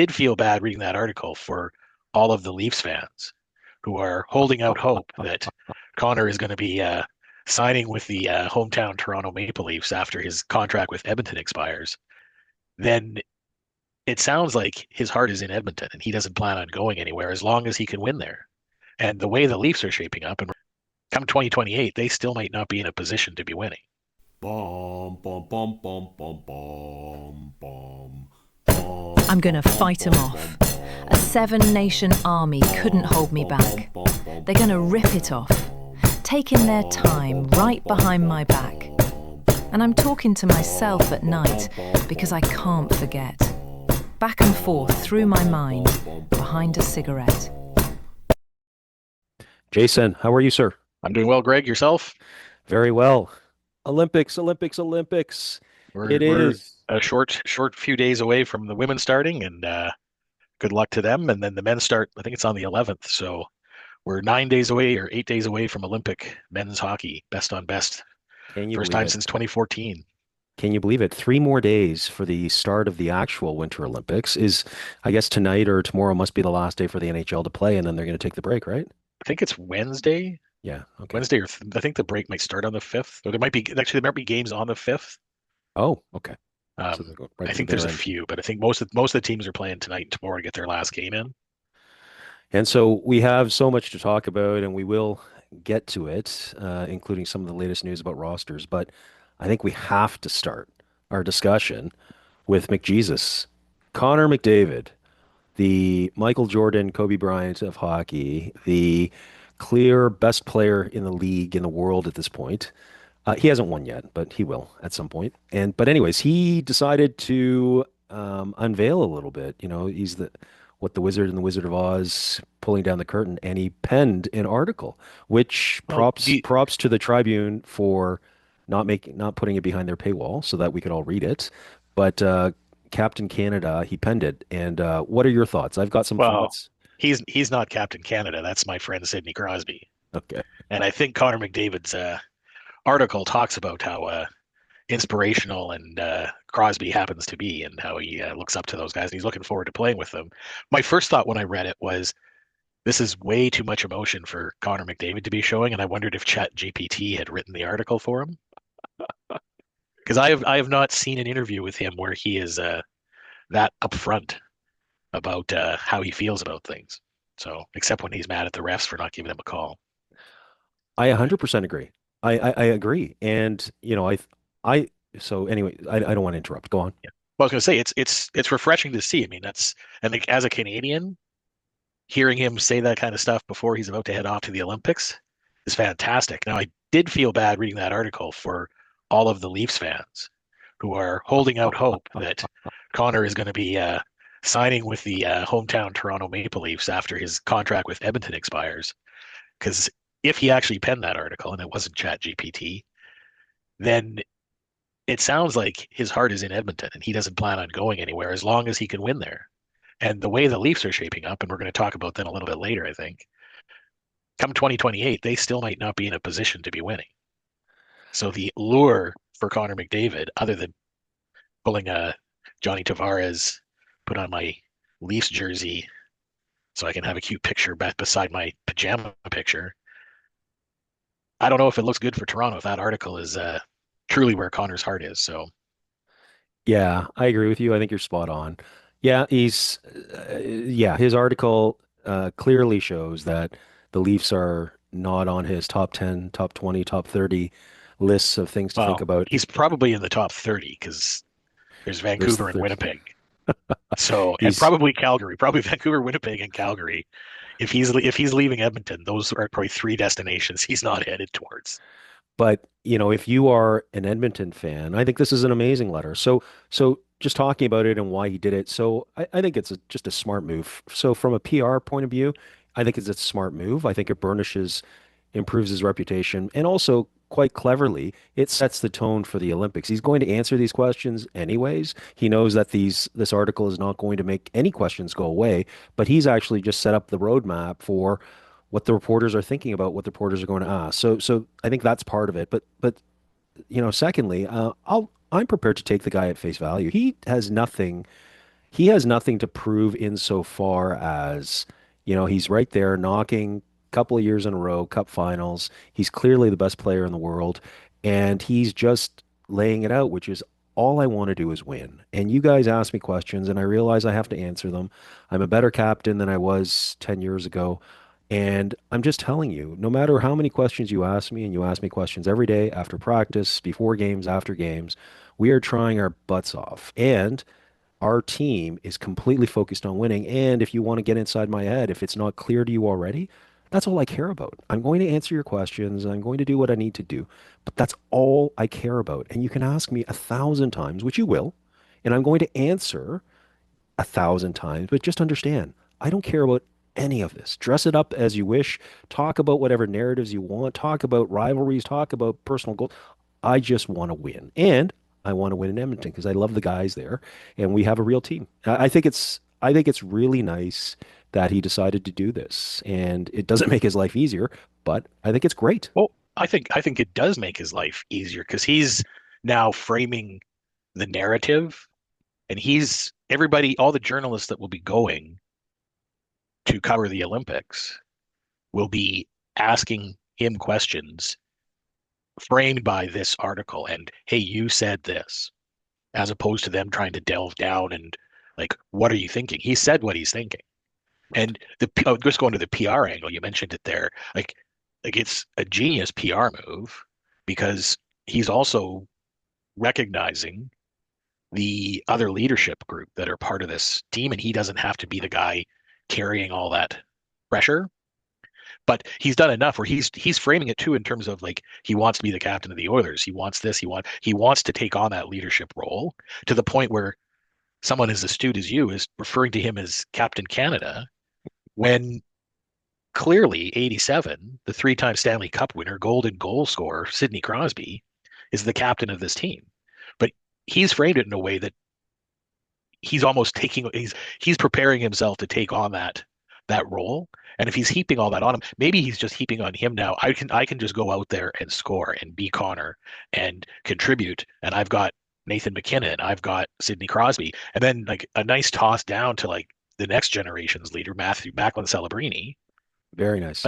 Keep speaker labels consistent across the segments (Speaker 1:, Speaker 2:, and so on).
Speaker 1: did feel bad reading that article for all of the Leafs fans who are holding out hope that Connor is going to be signing with the hometown Toronto Maple Leafs after his contract with Edmonton expires. Then it sounds like his heart is in Edmonton and he doesn't plan on going anywhere as long as he can win there. And the way the Leafs are shaping up, and come 2028, they still might not be in a position to be winning.
Speaker 2: Bum, bum, bum, bum, bum, bum, bum.
Speaker 3: I'm gonna fight them off. A seven-nation army couldn't hold me back. They're gonna rip it off, taking their time right behind my back. And I'm talking to myself at night because I can't forget. Back and forth through my mind, behind a cigarette.
Speaker 4: Jason, how are you, sir?
Speaker 1: I'm doing well, Greg. Yourself?
Speaker 4: Very well. Olympics, Olympics, Olympics. It
Speaker 1: We're
Speaker 4: is.
Speaker 1: a short few days away from the women starting, and good luck to them. And then the men start. I think it's on the 11th. So we're 9 days away or 8 days away from Olympic men's hockey, best on best.
Speaker 4: Can you
Speaker 1: First
Speaker 4: believe
Speaker 1: time
Speaker 4: it?
Speaker 1: since 2014.
Speaker 4: Can you believe it? 3 more days for the start of the actual Winter Olympics is, I guess tonight or tomorrow must be the last day for the NHL to play, and then they're going to take the break, right?
Speaker 1: I think it's Wednesday.
Speaker 4: Yeah. Okay.
Speaker 1: Wednesday, or I think the break might start on the 5th, or there might be games on the 5th.
Speaker 4: Oh, okay. So
Speaker 1: Um,
Speaker 4: they're going right
Speaker 1: I
Speaker 4: to the
Speaker 1: think there's
Speaker 4: bitter
Speaker 1: a
Speaker 4: end.
Speaker 1: few, but I think most of the teams are playing tonight and tomorrow to get their last game in.
Speaker 4: And so we have so much to talk about, and we will get to it, including some of the latest news about rosters. But I think we have to start our discussion with McJesus, Connor McDavid, the Michael Jordan, Kobe Bryant of hockey, the clear best player in the league in the world at this point. He hasn't won yet, but he will at some point. But anyways, he decided to unveil a little bit. You know, he's the Wizard and the Wizard of Oz pulling down the curtain, and he penned an article, which
Speaker 1: Well,
Speaker 4: props to the Tribune for not putting it behind their paywall so that we could all read it. But Captain Canada, he penned it. And what are your thoughts? I've got some
Speaker 1: well,
Speaker 4: thoughts.
Speaker 1: he's not Captain Canada. That's my friend Sidney Crosby,
Speaker 4: Okay.
Speaker 1: and I think Connor McDavid's article talks about how inspirational and Crosby happens to be, and how he looks up to those guys, and he's looking forward to playing with them. My first thought when I read it was, this is way too much emotion for Connor McDavid to be showing, and I wondered if Chat GPT had written the article for him, because I have not seen an interview with him where he is that upfront about how he feels about things. So, except when he's mad at the refs for not giving him a call.
Speaker 4: I 100% agree. I agree. And, I, so anyway, I don't want to interrupt. Go on.
Speaker 1: Yeah. Well, I was going to say it's refreshing to see. I mean, and like, as a Canadian, hearing him say that kind of stuff before he's about to head off to the Olympics is fantastic. Now, I did feel bad reading that article for all of the Leafs fans who are holding out hope that Connor is going to be signing with the hometown Toronto Maple Leafs after his contract with Edmonton expires. Because if he actually penned that article and it wasn't Chat GPT, then it sounds like his heart is in Edmonton and he doesn't plan on going anywhere as long as he can win there. And the way the Leafs are shaping up, and we're going to talk about that a little bit later, I think, come 2028, they still might not be in a position to be winning. So the lure for Connor McDavid, other than pulling a Johnny Tavares, put on my Leafs jersey so I can have a cute picture back beside my pajama picture, I don't know if it looks good for Toronto if that article is truly where Connor's heart is. So
Speaker 4: Yeah, I agree with you. I think you're spot on. Yeah, yeah, his article clearly shows that the Leafs are not on his top 10, top 20, top 30 lists of things to think
Speaker 1: well,
Speaker 4: about.
Speaker 1: he's probably in the top 30 because there's
Speaker 4: There's,
Speaker 1: Vancouver and
Speaker 4: there's,
Speaker 1: Winnipeg. So, and
Speaker 4: he's,
Speaker 1: probably Calgary, probably Vancouver, Winnipeg, and Calgary. If he's leaving Edmonton, those are probably three destinations he's not headed towards.
Speaker 4: but if you are an Edmonton fan, I think this is an amazing letter. So just talking about it and why he did it. So I think it's just a smart move. So from a PR point of view, I think it's a smart move. I think it improves his reputation, and also quite cleverly, it sets the tone for the Olympics. He's going to answer these questions anyways. He knows that this article is not going to make any questions go away, but he's actually just set up the roadmap for what the reporters are thinking about, what the reporters are going to ask. So I think that's part of it. But secondly, I'm prepared to take the guy at face value. He has nothing he has nothing to prove insofar as, he's right there knocking a couple of years in a row, cup finals. He's clearly the best player in the world, and he's just laying it out, which is all I want to do is win. And you guys ask me questions, and I realize I have to answer them. I'm a better captain than I was 10 years ago. And I'm just telling you, no matter how many questions you ask me, and you ask me questions every day after practice, before games, after games, we are trying our butts off. And our team is completely focused on winning. And if you want to get inside my head, if it's not clear to you already, that's all I care about. I'm going to answer your questions. I'm going to do what I need to do. But that's all I care about. And you can ask me 1,000 times, which you will, and I'm going to answer 1,000 times. But just understand, I don't care about any of this. Dress it up as you wish. Talk about whatever narratives you want. Talk about rivalries. Talk about personal goals. I just want to win. And I want to win in Edmonton because I love the guys there and we have a real team. I think it's really nice that he decided to do this. And it doesn't make his life easier, but I think it's great.
Speaker 1: Well, I think it does make his life easier because he's now framing the narrative, and he's everybody, all the journalists that will be going to cover the Olympics will be asking him questions framed by this article and, hey, you said this, as opposed to them trying to delve down and like, what are you thinking? He said what he's thinking. And just going to the PR angle, you mentioned it there. Like it's a genius PR move because he's also recognizing the other leadership group that are part of this team, and he doesn't have to be the guy carrying all that pressure. But he's done enough where he's framing it too in terms of like he wants to be the captain of the Oilers. He wants this. He wants to take on that leadership role to the point where someone as astute as you is referring to him as Captain Canada when clearly 87, the three-time Stanley Cup winner, golden goal scorer, Sidney Crosby, is the captain of this team. But he's framed it in a way that he's almost taking he's preparing himself to take on that role. And if he's heaping all that on him, maybe he's just heaping on him now. I can just go out there and score and be Connor and contribute. And I've got Nathan McKinnon, I've got Sidney Crosby, and then like a nice toss down to like the next generation's leader, Matthew Macklin Celebrini.
Speaker 4: Very nice.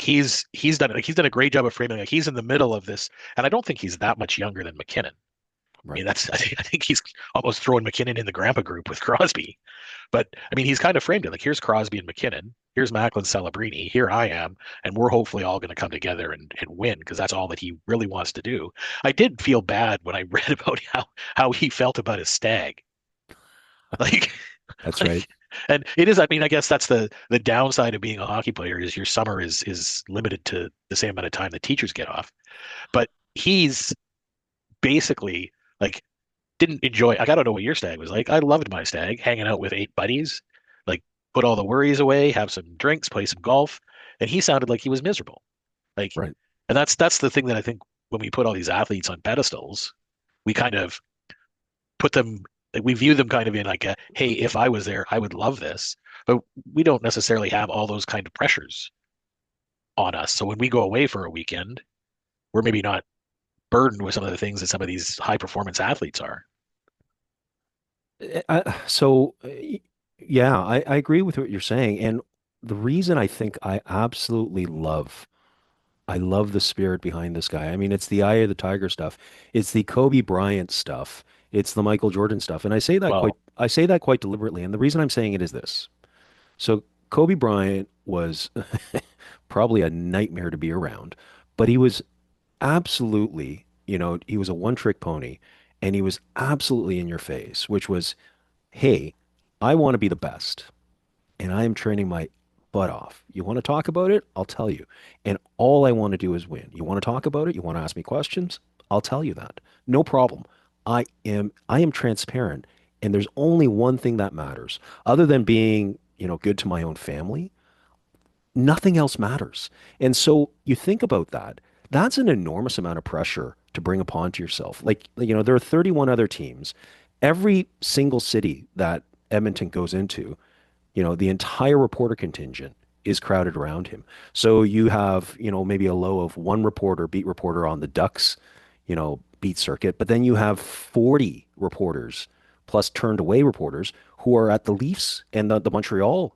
Speaker 1: He's done a great job of framing. Like he's in the middle of this, and I don't think he's that much younger than McKinnon. I mean,
Speaker 4: Right.
Speaker 1: I think he's almost throwing McKinnon in the grandpa group with Crosby. But I mean, he's kind of framed it like here's Crosby and McKinnon, here's Macklin Celebrini, here I am, and we're hopefully all going to come together and win because that's all that he really wants to do. I did feel bad when I read about how he felt about his stag. Like,
Speaker 4: That's right.
Speaker 1: like, and it is. I mean, I guess that's the downside of being a hockey player is your summer is limited to the same amount of time the teachers get off. But he's basically like didn't enjoy. Like, I don't know what your stag was like. I loved my stag, hanging out with 8 buddies, like put all the worries away, have some drinks, play some golf, and he sounded like he was miserable. Like,
Speaker 4: Right.
Speaker 1: and that's the thing that I think when we put all these athletes on pedestals, we kind of put them. Like, we view them kind of in like a, hey, if I was there, I would love this, but we don't necessarily have all those kind of pressures on us. So when we go away for a weekend, we're maybe not burdened with some of the things that some of these high performance athletes are.
Speaker 4: Yeah, I agree with what you're saying. And the reason I think I love the spirit behind this guy. I mean, it's the eye of the tiger stuff. It's the Kobe Bryant stuff. It's the Michael Jordan stuff. And
Speaker 1: Well,
Speaker 4: I say that quite deliberately. And the reason I'm saying it is this. So Kobe Bryant was probably a nightmare to be around, but he was absolutely, he was a one-trick pony and he was absolutely in your face, which was, hey, I want to be the best and I am training my butt off. You want to talk about it? I'll tell you. And all I want to do is win. You want to talk about it? You want to ask me questions? I'll tell you that. No problem. I am transparent and there's only one thing that matters other than being, good to my own family. Nothing else matters. And so you think about that. That's an enormous amount of pressure to bring upon to yourself. Like, there are 31 other teams. Every single city that Edmonton goes into, the entire reporter contingent is crowded around him. So you have, maybe a low of one reporter, beat reporter on the Ducks, beat circuit, but then you have 40 reporters plus turned away reporters who are at the Leafs and the Montreal,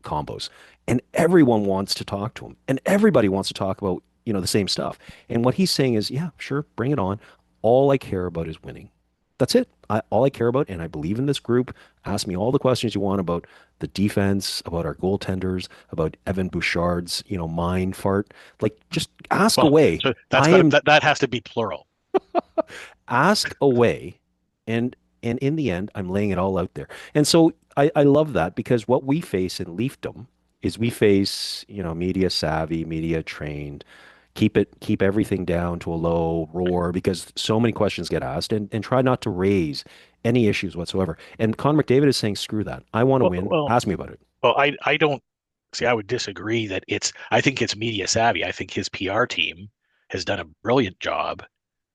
Speaker 4: combos. And everyone wants to talk to him. And everybody wants to talk about, the same stuff. And what he's saying is, yeah, sure, bring it on. All I care about is winning. That's it. All I care about, and I believe in this group. Ask me all the questions you want about the defense, about our goaltenders, about Evan Bouchard's, mind fart. Like, just ask
Speaker 1: Well,
Speaker 4: away.
Speaker 1: so
Speaker 4: I am
Speaker 1: that has to be plural.
Speaker 4: ask away, and in the end, I'm laying it all out there. And so I love that because what we face in Leafdom is we face, media savvy, media trained, keep everything down to a low roar because so many questions get asked and try not to raise any issues whatsoever. And Connor McDavid is saying, screw that. I want to
Speaker 1: Well,
Speaker 4: win.
Speaker 1: well,
Speaker 4: Ask me about it.
Speaker 1: I don't see. I would disagree that I think it's media savvy. I think his PR team has done a brilliant job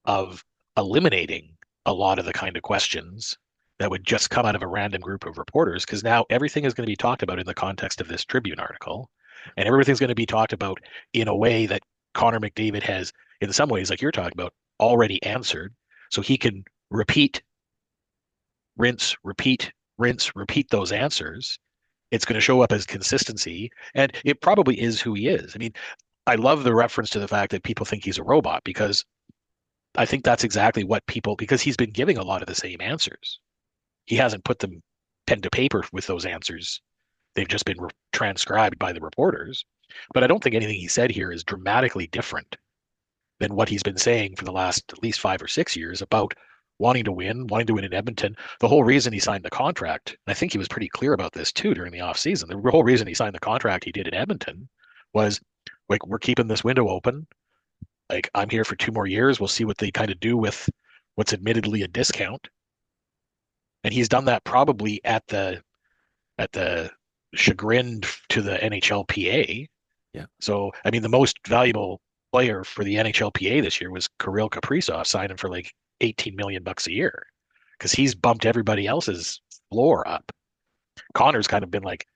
Speaker 1: of eliminating a lot of the kind of questions that would just come out of a random group of reporters because now everything is going to be talked about in the context of this Tribune article, and everything's going to be talked about in a way that Connor McDavid has, in some ways, like you're talking about, already answered, so he can repeat, rinse, repeat those answers. It's going to show up as consistency, and it probably is who he is. I mean, I love the reference to the fact that people think he's a robot because I think that's exactly what people, because he's been giving a lot of the same answers. He hasn't put them pen to paper with those answers. They've just been transcribed by the reporters. But I don't think anything he said here is dramatically different than what he's been saying for the last at least 5 or 6 years about wanting to win in Edmonton. The whole reason he signed the contract, and I think he was pretty clear about this too during the offseason, the whole reason he signed the contract he did in Edmonton was like, we're keeping this window open. Like, I'm here for 2 more years. We'll see what they kind of do with what's admittedly a discount. And he's done that probably at the chagrin to the NHLPA.
Speaker 4: Yeah.
Speaker 1: So, I mean, the most valuable player for the NHLPA this year was Kirill Kaprizov, signing for like 18 million bucks a year because he's bumped everybody else's floor up. Connor's kind of been like,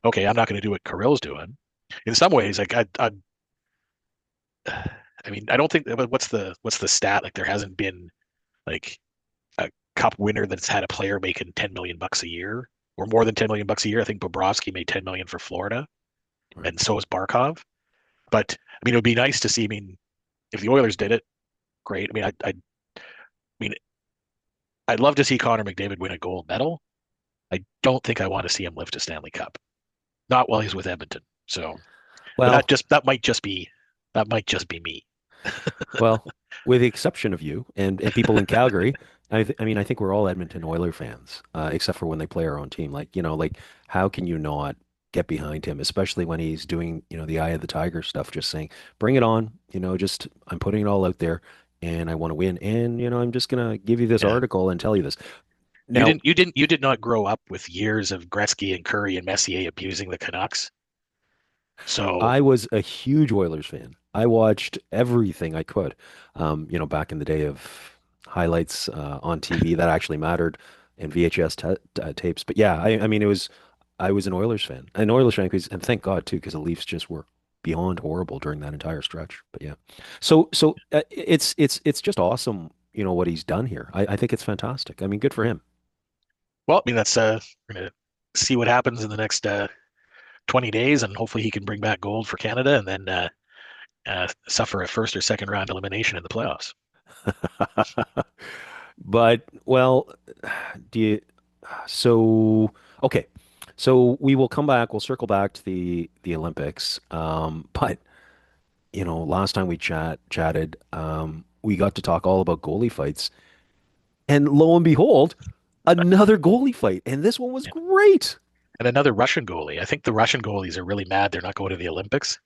Speaker 1: okay, I'm not going to do what Kirill's doing. In some ways, like I mean, I don't think what's the stat? Like, there hasn't been like a cup winner that's had a player making 10 million bucks a year or more than 10 million bucks a year. I think Bobrovsky made 10 million for Florida,
Speaker 4: Right.
Speaker 1: and so is Barkov. But I mean, it would be nice to see. I mean, if the Oilers did it, great. I mean, mean, I'd love to see Connor McDavid win a gold medal. I don't think I want to see him lift a Stanley Cup, not while he's with Edmonton. So, but
Speaker 4: Well,
Speaker 1: that might just be me.
Speaker 4: Well, with the exception of you and people in Calgary, I mean, I think we're all Edmonton Oiler fans, except for when they play our own team. Like, like how can you not get behind him, especially when he's doing, the eye of the tiger stuff, just saying, bring it on, just I'm putting it all out there and I want to win. And, I'm just gonna give you this
Speaker 1: Yeah.
Speaker 4: article and tell you this.
Speaker 1: You
Speaker 4: Now,
Speaker 1: didn't you didn't you did not grow up with years of Gretzky and Curry and Messier abusing the Canucks. So
Speaker 4: I was a huge Oilers fan. I watched everything I could, back in the day of highlights on TV that actually mattered and VHS tapes. But yeah, I mean, I was an Oilers fan, and thank God too, because the Leafs just were beyond horrible during that entire stretch. But yeah, so it's just awesome, what he's done here. I think it's fantastic. I mean, good for him.
Speaker 1: well, I mean that's we're gonna see what happens in the next 20 days, and hopefully he can bring back gold for Canada, and then suffer a first or second round elimination in the playoffs.
Speaker 4: But well, do you so okay. So we will come back, we'll circle back to the Olympics. But last time we chatted, we got to talk all about goalie fights. And lo and behold, another goalie fight. And this one was
Speaker 1: Yeah.
Speaker 4: great.
Speaker 1: And another Russian goalie. I think the Russian goalies are really mad they're not going to the Olympics.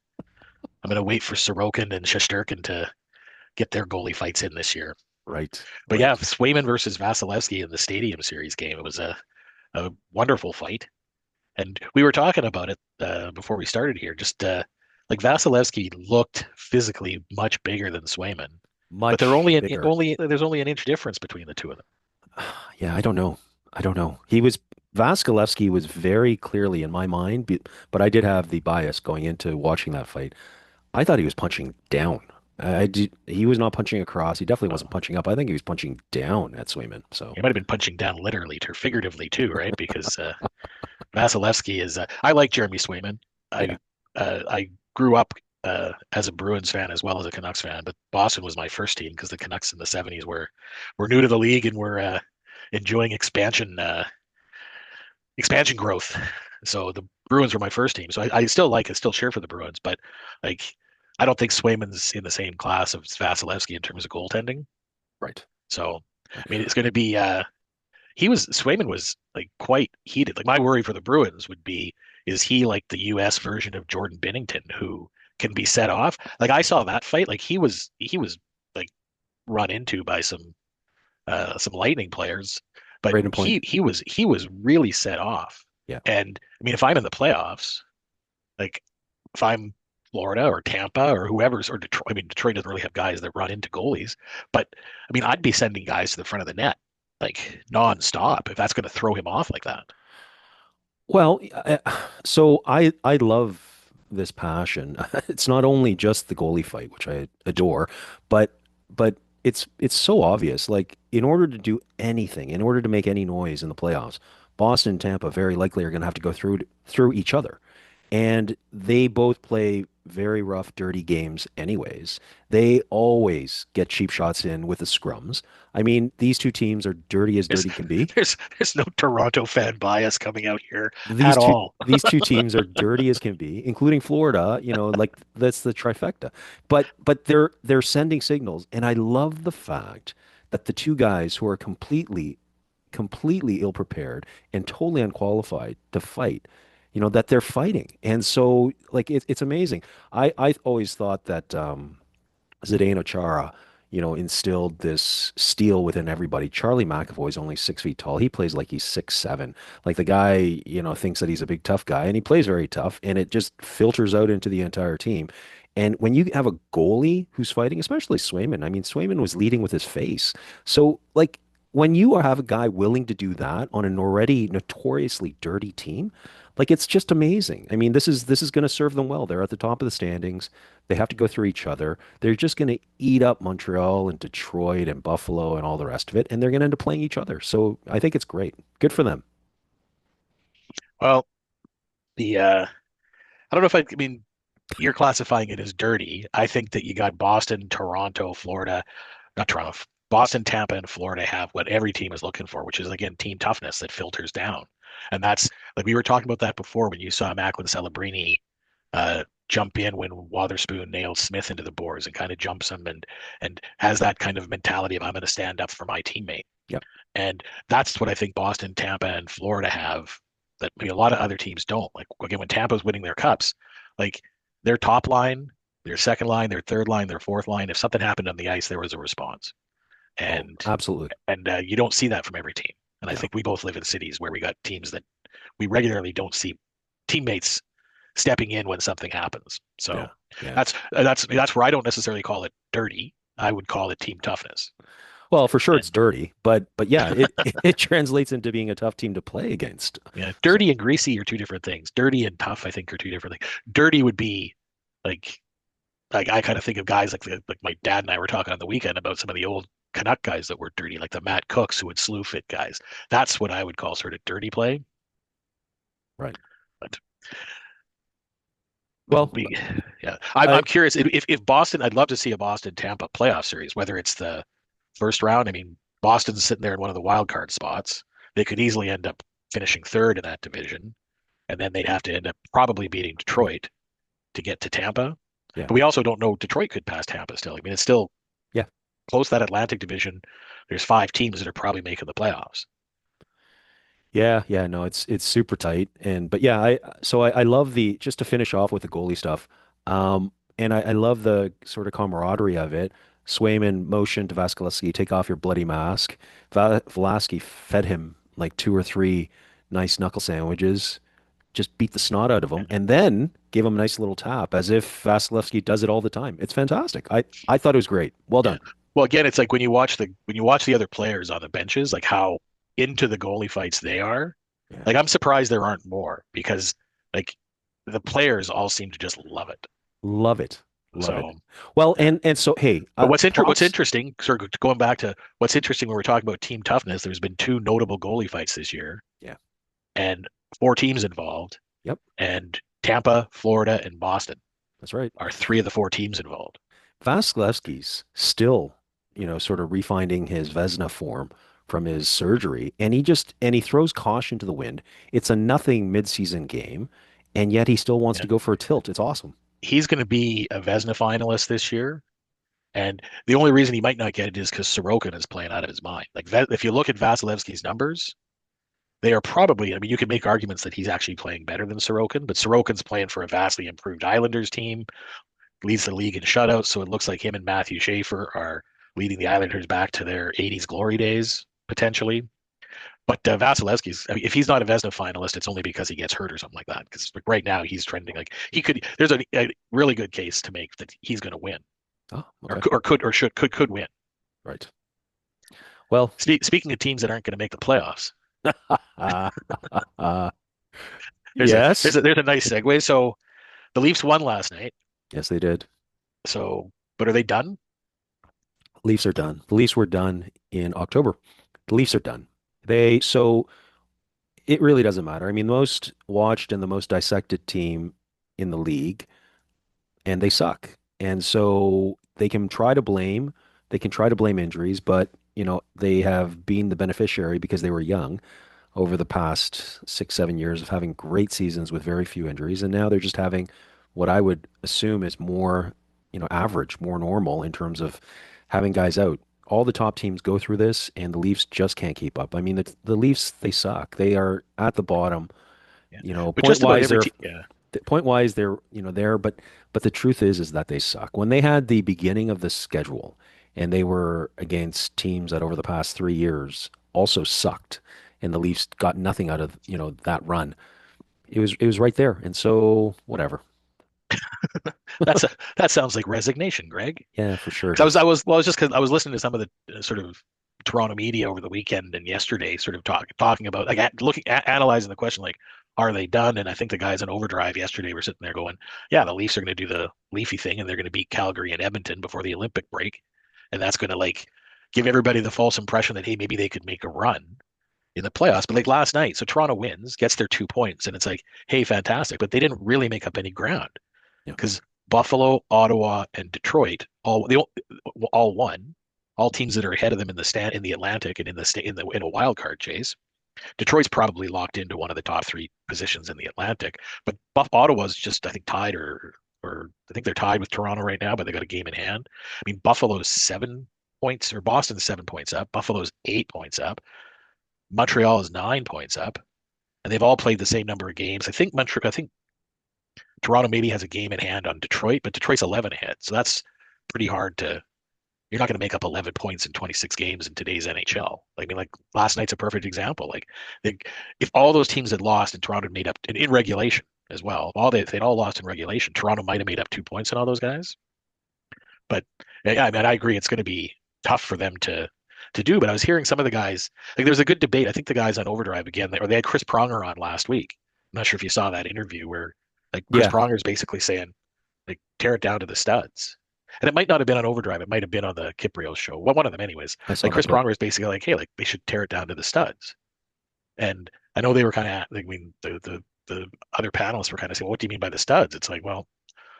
Speaker 1: I'm going to wait for Sorokin and Shesterkin to get their goalie fights in this year.
Speaker 4: Right,
Speaker 1: But yeah,
Speaker 4: right.
Speaker 1: Swayman versus Vasilevsky in the Stadium Series game. It was a wonderful fight. And we were talking about it before we started here. Just like Vasilevsky looked physically much bigger than Swayman, but they're
Speaker 4: Much bigger.
Speaker 1: only there's only an inch difference between the two of them.
Speaker 4: Yeah, I don't know. I don't know. Vasilevsky was very clearly in my mind, but I did have the bias going into watching that fight. I thought he was punching down. He was not punching across. He definitely wasn't punching up. I think he was punching down at Swayman. So
Speaker 1: He might have been punching down literally or figuratively too, right? Because Vasilevsky is. I like Jeremy Swayman.
Speaker 4: yeah.
Speaker 1: I grew up as a Bruins fan as well as a Canucks fan, but Boston was my first team because the Canucks in the '70s were new to the league and were enjoying expansion growth. So the Bruins were my first team. So I still cheer for the Bruins, but like I don't think Swayman's in the same class of Vasilevsky in terms of goaltending.
Speaker 4: Right.
Speaker 1: So I mean, it's going to be Swayman was like quite heated. Like my worry for the Bruins would be, is he like the US version of Jordan Binnington who can be set off? Like I saw that fight, like he was like run into by some Lightning players, but
Speaker 4: Braden Point.
Speaker 1: he was really set off.
Speaker 4: Yeah.
Speaker 1: And I mean, if I'm in the playoffs, like if I'm Florida or Tampa or whoever's or Detroit, I mean, Detroit doesn't really have guys that run into goalies, but I mean, I'd be sending guys to the front of the net like nonstop if that's going to throw him off like that.
Speaker 4: Well, so I love this passion. It's not only just the goalie fight, which I adore, but but it's so obvious. Like in order to do anything, in order to make any noise in the playoffs, Boston and Tampa very likely are going to have to go through each other. And they both play very rough, dirty games anyways. They always get cheap shots in with the scrums. I mean, these two teams are dirty as
Speaker 1: There's
Speaker 4: dirty can be.
Speaker 1: there's no Toronto fan bias coming out here
Speaker 4: these
Speaker 1: at
Speaker 4: two
Speaker 1: all.
Speaker 4: these two teams are dirty as can be, including Florida, like that's the trifecta. But they're sending signals, and I love the fact that the two guys who are completely ill prepared and totally unqualified to fight, that they're fighting. And so like it's amazing. I always thought that Zdeno Chara, instilled this steel within everybody. Charlie McAvoy's only 6 feet tall. He plays like he's 6'7". Like the guy, thinks that he's a big tough guy, and he plays very tough, and it just filters out into the entire team. And when you have a goalie who's fighting, especially Swayman, I mean, Swayman was leading with his face. So like when you have a guy willing to do that on an already notoriously dirty team, like it's just amazing. I mean, this is going to serve them well. They're at the top of the standings. They have to go through each other. They're just going to eat up Montreal and Detroit and Buffalo and all the rest of it, and they're going to end up playing each other. So I think it's great. Good for them.
Speaker 1: Well, the I don't know if I mean you're classifying it as dirty. I think that you got Boston, Toronto, Florida, not Toronto, Boston, Tampa, and Florida have what every team is looking for, which is again team toughness that filters down. And that's like we were talking about that before when you saw Macklin Celebrini jump in when Wotherspoon nails Smith into the boards and kind of jumps him and has that kind of mentality of I'm going to stand up for my teammate.
Speaker 4: Yep.
Speaker 1: And that's what I think Boston, Tampa, and Florida have that maybe a lot of other teams don't. Like again, when Tampa's winning their cups, like their top line, their second line, their third line, their fourth line, if something happened on the ice, there was a response.
Speaker 4: Oh,
Speaker 1: And
Speaker 4: absolutely.
Speaker 1: you don't see that from every team. And I
Speaker 4: Yeah.
Speaker 1: think we both live in cities where we got teams that we regularly don't see teammates stepping in when something happens. So
Speaker 4: Yeah. Yeah.
Speaker 1: that's where I don't necessarily call it dirty. I would call it team toughness.
Speaker 4: Well, for sure
Speaker 1: And
Speaker 4: it's dirty, but yeah, it translates into being a tough team to play against.
Speaker 1: yeah,
Speaker 4: So,
Speaker 1: dirty and greasy are two different things. Dirty and tough, I think, are two different things. Dirty would be like I kind of think of guys like my dad and I were talking on the weekend about some of the old Canuck guys that were dirty, like the Matt Cooks who would slew fit guys. That's what I would call sort of dirty play.
Speaker 4: right.
Speaker 1: But
Speaker 4: Well,
Speaker 1: we, yeah, I'm
Speaker 4: I
Speaker 1: curious if Boston. I'd love to see a Boston Tampa playoff series, whether it's the first round. I mean, Boston's sitting there in one of the wild card spots. They could easily end up finishing third in that division, and then they'd have to end up probably beating Detroit to get to Tampa.
Speaker 4: yeah.
Speaker 1: But we also don't know Detroit could pass Tampa still. I mean, it's still
Speaker 4: Yeah.
Speaker 1: close that Atlantic division. There's five teams that are probably making the playoffs.
Speaker 4: Yeah, yeah, no, it's super tight. But yeah, I love the just to finish off with the goalie stuff. And I love the sort of camaraderie of it. Swayman motioned to Vasilevsky, take off your bloody mask. Velasquez fed him like two or three nice knuckle sandwiches, just beat the snot out of him, and then gave him a nice little tap, as if Vasilevsky does it all the time. It's fantastic. I thought it was great. Well
Speaker 1: Yeah.
Speaker 4: done.
Speaker 1: Well, again, it's like when you watch the other players on the benches, like how into the goalie fights they are.
Speaker 4: Yeah.
Speaker 1: Like I'm surprised there aren't more because like the players all seem to just love it.
Speaker 4: Love it. Love it.
Speaker 1: So,
Speaker 4: Well,
Speaker 1: yeah.
Speaker 4: and so hey,
Speaker 1: But what's
Speaker 4: props.
Speaker 1: interesting, sort of going back to what's interesting when we're talking about team toughness, there's been two notable goalie fights this year,
Speaker 4: Yeah.
Speaker 1: and four teams involved,
Speaker 4: Yep.
Speaker 1: and Tampa, Florida, and Boston
Speaker 4: That's right.
Speaker 1: are three of the four teams involved.
Speaker 4: Vasilevsky's still, sort of refining his Vesna form from his surgery, and he throws caution to the wind. It's a nothing midseason game, and yet he still wants
Speaker 1: Yeah.
Speaker 4: to go for a tilt. It's awesome.
Speaker 1: He's going to be a Vezina finalist this year. And the only reason he might not get it is because Sorokin is playing out of his mind. Like if you look at Vasilevsky's numbers, they are probably, I mean, you can make arguments that he's actually playing better than Sorokin, but Sorokin's playing for a vastly improved Islanders team, leads the league in shutouts. So it looks like him and Matthew Schaefer are leading the Islanders back to their 80s glory days, potentially. But Vasilevsky's, I mean, if he's not a Vezina finalist, it's only because he gets hurt or something like that. Because right now he's trending like he could. There's a really good case to make that he's going to win,
Speaker 4: Oh,
Speaker 1: or
Speaker 4: okay.
Speaker 1: or could or should could win.
Speaker 4: Right. Well,
Speaker 1: Speaking of teams that aren't going to make the playoffs,
Speaker 4: uh, uh,
Speaker 1: there's a
Speaker 4: yes.
Speaker 1: there's a nice segue. So the Leafs won last night.
Speaker 4: Yes, they did.
Speaker 1: So, but are they done?
Speaker 4: Leafs are done. The Leafs were done in October. The Leafs are done. So it really doesn't matter. I mean, the most watched and the most dissected team in the league, and they suck. And so they can try to blame injuries, but they have been the beneficiary because they were young over the past 6, 7 years of having great seasons with very few injuries, and now they're just having what I would assume is more, average, more normal in terms of having guys out. All the top teams go through this, and the Leafs just can't keep up. I mean, the Leafs, they suck. They are at the bottom.
Speaker 1: Yeah, but
Speaker 4: Point
Speaker 1: just about
Speaker 4: wise,
Speaker 1: every
Speaker 4: they're
Speaker 1: team. Yeah,
Speaker 4: point wise, they're there, but the truth is that they suck. When they had the beginning of the schedule, and they were against teams that over the past 3 years also sucked, and the Leafs got nothing out of that run. It was right there, and so whatever.
Speaker 1: that sounds like resignation, Greg.
Speaker 4: Yeah, for sure it
Speaker 1: Because
Speaker 4: is.
Speaker 1: I was just because I was listening to some of the sort of Toronto media over the weekend and yesterday, sort of talking about like looking at analyzing the question like, are they done? And I think the guys in Overdrive yesterday were sitting there going, yeah, the Leafs are going to do the Leafy thing and they're going to beat Calgary and Edmonton before the Olympic break, and that's going to like give everybody the false impression that hey, maybe they could make a run in the playoffs. But like last night, so Toronto wins, gets their 2 points, and it's like, hey, fantastic. But they didn't really make up any ground
Speaker 4: Yeah,
Speaker 1: because Buffalo, Ottawa, and Detroit all won. All teams that are ahead of them in the stand in the Atlantic and in the state in a wild card chase. Detroit's probably locked into one of the top three positions in the Atlantic, but Ottawa's just I think tied or I think they're tied with Toronto right now, but they got a game in hand. I mean, Buffalo's 7 points or Boston's 7 points up. Buffalo's 8 points up. Montreal is 9 points up, and they've all played the same number of games. I think Toronto maybe has a game in hand on Detroit, but Detroit's 11 ahead. So that's pretty hard to. You're not going to make up 11 points in 26 games in today's NHL. I mean, like last night's a perfect example. Like, if all those teams had lost and Toronto had made up in regulation as well, if they'd all lost in regulation, Toronto might have made up 2 points on all those guys. But yeah, I mean, I agree it's going to be tough for them to do. But I was hearing some of the guys like there's a good debate. I think the guys on Overdrive again, they had Chris Pronger on last week. I'm not sure if you saw that interview where like Chris
Speaker 4: yeah,
Speaker 1: Pronger is basically saying like tear it down to the studs. And it might not have been on Overdrive. It might have been on the Kiprio's show. Well, one of them, anyways.
Speaker 4: I saw
Speaker 1: Like
Speaker 4: that
Speaker 1: Chris
Speaker 4: bit.
Speaker 1: Pronger is basically like, hey, like they should tear it down to the studs. And I know they were kind of, I mean, the other panelists were kind of saying, what do you mean by the studs? It's like, well,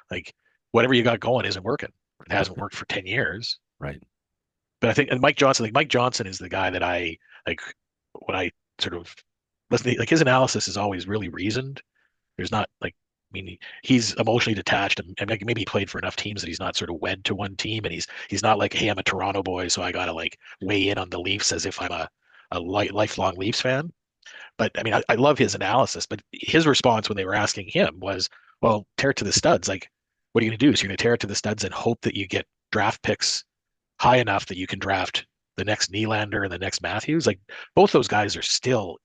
Speaker 1: like whatever you got going isn't working. It hasn't worked for 10 years.
Speaker 4: Right.
Speaker 1: But I think, and Mike Johnson is the guy that I like when I sort of listen, like his analysis is always really reasoned. There's not like, I mean, he's emotionally detached, and maybe he played for enough teams that he's not sort of wed to one team, and he's not like, hey, I'm a Toronto boy, so I gotta like weigh in on the Leafs as if I'm a lifelong Leafs fan. But I mean, I love his analysis. But his response when they were asking him was, well, tear it to the studs. Like, what are you gonna do? So you're gonna tear it to the studs and hope that you get draft picks high enough that you can draft the next Nylander and the next Matthews. Like both those guys are still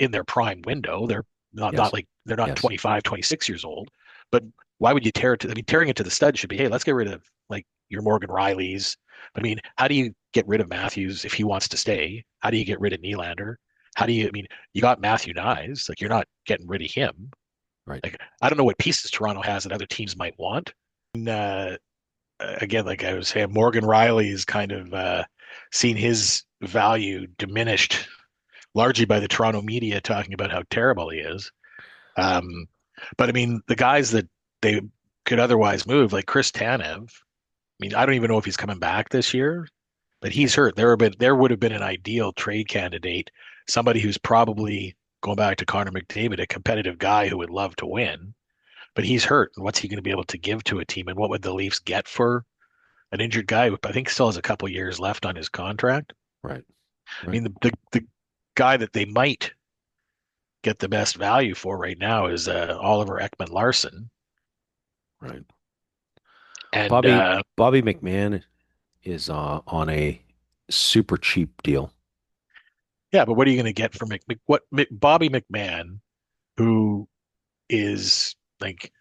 Speaker 1: in their prime window. They're not
Speaker 4: Yes.
Speaker 1: like they're not
Speaker 4: Yes.
Speaker 1: 25, 26 years old. But why would you tear it to I mean, tearing it to the stud should be, hey, let's get rid of like your Morgan Rileys. But I mean, how do you get rid of Matthews if he wants to stay? How do you get rid of Nylander? How do you I mean, you got Matthew Nyes, like you're not getting rid of him.
Speaker 4: Right.
Speaker 1: Like I don't know what pieces Toronto has that other teams might want, uh, again, like I was saying, Morgan Riley is kind of seen his value diminished largely by the Toronto media talking about how terrible he is. Um, but I mean, the guys that they could otherwise move, like Chris Tanev. I mean, I don't even know if he's coming back this year, but he's hurt. There would have been an ideal trade candidate, somebody who's probably going back to Connor McDavid, a competitive guy who would love to win, but he's hurt. And what's he going to be able to give to a team? And what would the Leafs get for an injured guy who I think still has a couple years left on his contract?
Speaker 4: Right.
Speaker 1: I
Speaker 4: Right.
Speaker 1: mean, the guy that they might get the best value for right now is Oliver Ekman Larson.
Speaker 4: Right.
Speaker 1: And
Speaker 4: Bobby McMahon is on a super cheap deal.
Speaker 1: yeah, but what are you going to get from Bobby McMahon, who is like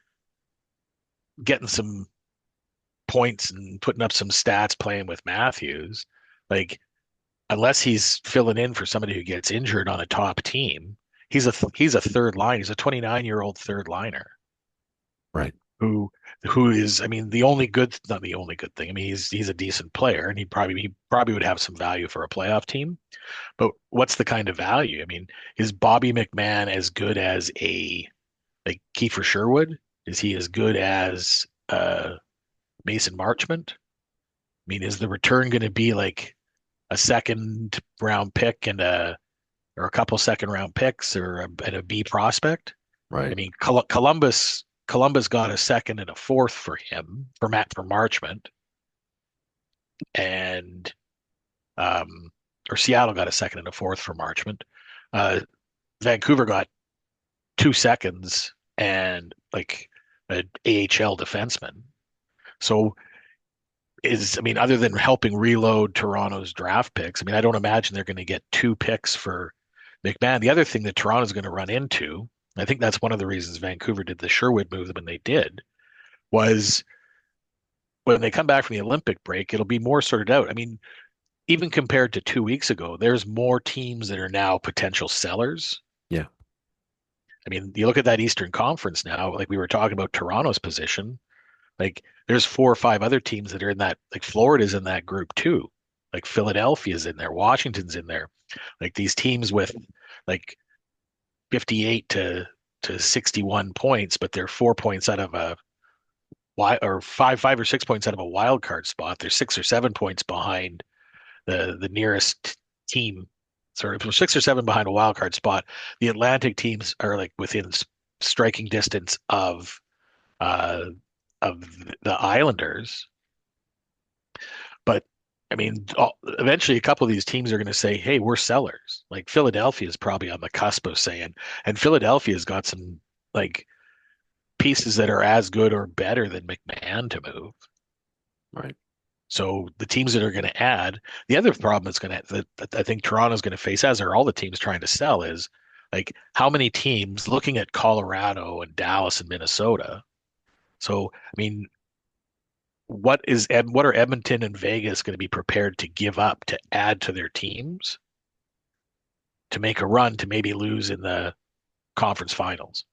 Speaker 1: getting some points and putting up some stats playing with Matthews, like unless he's filling in for somebody who gets injured on a top team, he's a third line. He's a 29-year-old third liner
Speaker 4: Right.
Speaker 1: who who is, I mean, the only good, not the only good thing. I mean, he's a decent player and he probably would have some value for a playoff team. But what's the kind of value? I mean, is Bobby McMahon as good as a like Kiefer Sherwood? Is he as good as Mason Marchment? I mean, is the return going to be like a second round pick and a or a couple second round picks and a B prospect? I
Speaker 4: Right.
Speaker 1: mean, Columbus got a second and a fourth for him for Marchment, and um, or Seattle got a second and a fourth for Marchment. Uh, Vancouver got 2 seconds and like an AHL defenseman. So I mean, other than helping reload Toronto's draft picks, I mean, I don't imagine they're going to get 2 picks for McMahon. The other thing that Toronto's going to run into, I think that's one of the reasons Vancouver did the Sherwood move when they did, was when they come back from the Olympic break, it'll be more sorted out. I mean, even compared to 2 weeks ago, there's more teams that are now potential sellers.
Speaker 4: Yeah.
Speaker 1: I mean, you look at that Eastern Conference now, like we were talking about Toronto's position, like there's 4 or 5 other teams that are in that, like Florida's in that group too. Like Philadelphia's in there, Washington's in there. Like these teams with like 58 to 61 points, but they're 4 points out of a or 5 or 6 points out of a wild card spot. They're 6 or 7 points behind the nearest team. So if we're 6 or 7 behind a wild card spot, the Atlantic teams are like within striking distance uh, of the Islanders. But I mean, eventually a couple of these teams are going to say, "Hey, we're sellers." Like Philadelphia is probably on the cusp of saying, and Philadelphia's got some like pieces that are as good or better than McMahon to move.
Speaker 4: Right.
Speaker 1: So the teams that are going to add, the other problem that's going to that I think Toronto's going to face, as are all the teams trying to sell, is like how many teams looking at Colorado and Dallas and Minnesota. So I mean, what are Edmonton and Vegas going to be prepared to give up to add to their teams to make a run to maybe lose in the conference finals?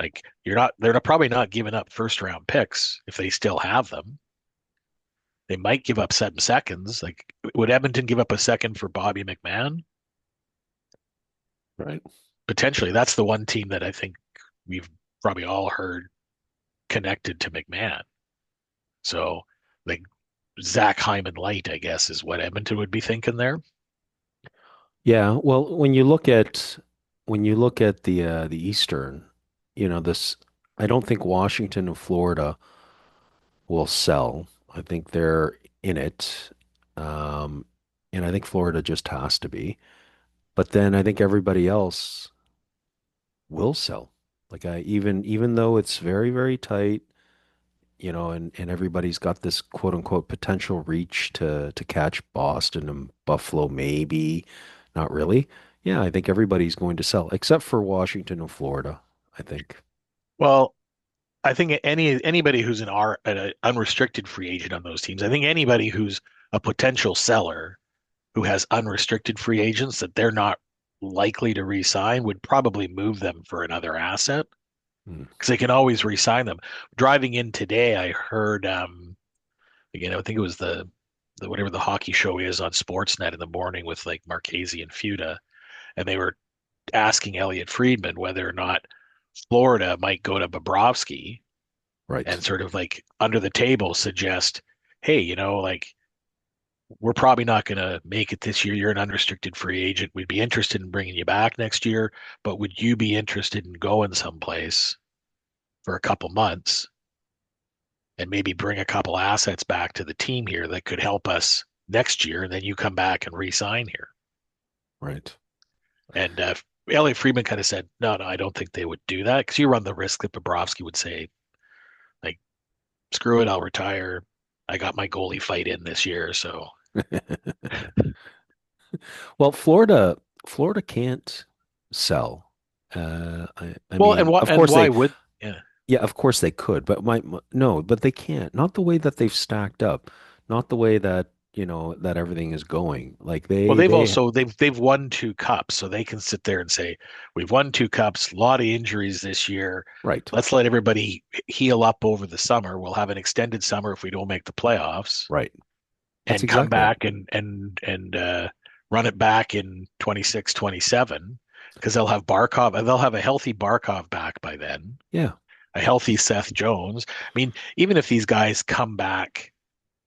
Speaker 1: Like probably not giving up first round picks if they still have them. They might give up 7 seconds. Like, would Edmonton give up a second for Bobby McMahon?
Speaker 4: Right.
Speaker 1: Potentially. That's the one team that I think we've probably all heard connected to McMahon. So, like, Zach Hyman light, I guess, is what Edmonton would be thinking there.
Speaker 4: Yeah. Well, when you look at the Eastern, this I don't think Washington and Florida will sell. I think they're in it. Um, and I think Florida just has to be. But then I think everybody else will sell. Like even though it's very, very tight, and everybody's got this quote unquote potential reach to catch Boston and Buffalo, maybe, not really. Yeah, I think everybody's going to sell except for Washington and Florida, I think.
Speaker 1: Well, I think anybody who's an unrestricted free agent on those teams, I think anybody who's a potential seller who has unrestricted free agents that they're not likely to re-sign would probably move them for another asset.
Speaker 4: Mm.
Speaker 1: because they can always re-sign them. Driving in today, I heard again, I think it was the whatever the hockey show is on Sportsnet in the morning with like Marchese and Fuda, and they were asking Elliot Friedman whether or not Florida might go to Bobrovsky and
Speaker 4: Right.
Speaker 1: sort of like under the table suggest, hey, like we're probably not going to make it this year. You're an unrestricted free agent. We'd be interested in bringing you back next year, but would you be interested in going someplace for a couple months and maybe bring a couple assets back to the team here that could help us next year, and then you come back and re-sign here?
Speaker 4: Right.
Speaker 1: And Elliot Friedman kind of said, no, I don't think they would do that because you run the risk that Bobrovsky would say, like, screw it, I'll retire. I got my goalie fight in this year, so
Speaker 4: Well, Florida can't sell. I
Speaker 1: well, and
Speaker 4: mean,
Speaker 1: why
Speaker 4: of
Speaker 1: and
Speaker 4: course
Speaker 1: why
Speaker 4: they,
Speaker 1: would yeah.
Speaker 4: yeah, of course they could, but no, but they can't. Not the way that they've stacked up, not the way that, that everything is going. Like
Speaker 1: Well,
Speaker 4: they,
Speaker 1: they've
Speaker 4: they,
Speaker 1: also they've won two cups, so they can sit there and say, we've won two cups, a lot of injuries this year.
Speaker 4: right,
Speaker 1: Let's let everybody heal up over the summer. We'll have an extended summer if we don't make the playoffs,
Speaker 4: right. That's
Speaker 1: and come
Speaker 4: exactly it.
Speaker 1: back and run it back in 26, 27, because they'll have Barkov, and they'll have a healthy Barkov back by then,
Speaker 4: Yeah,
Speaker 1: a healthy Seth Jones. I mean, even if these guys come back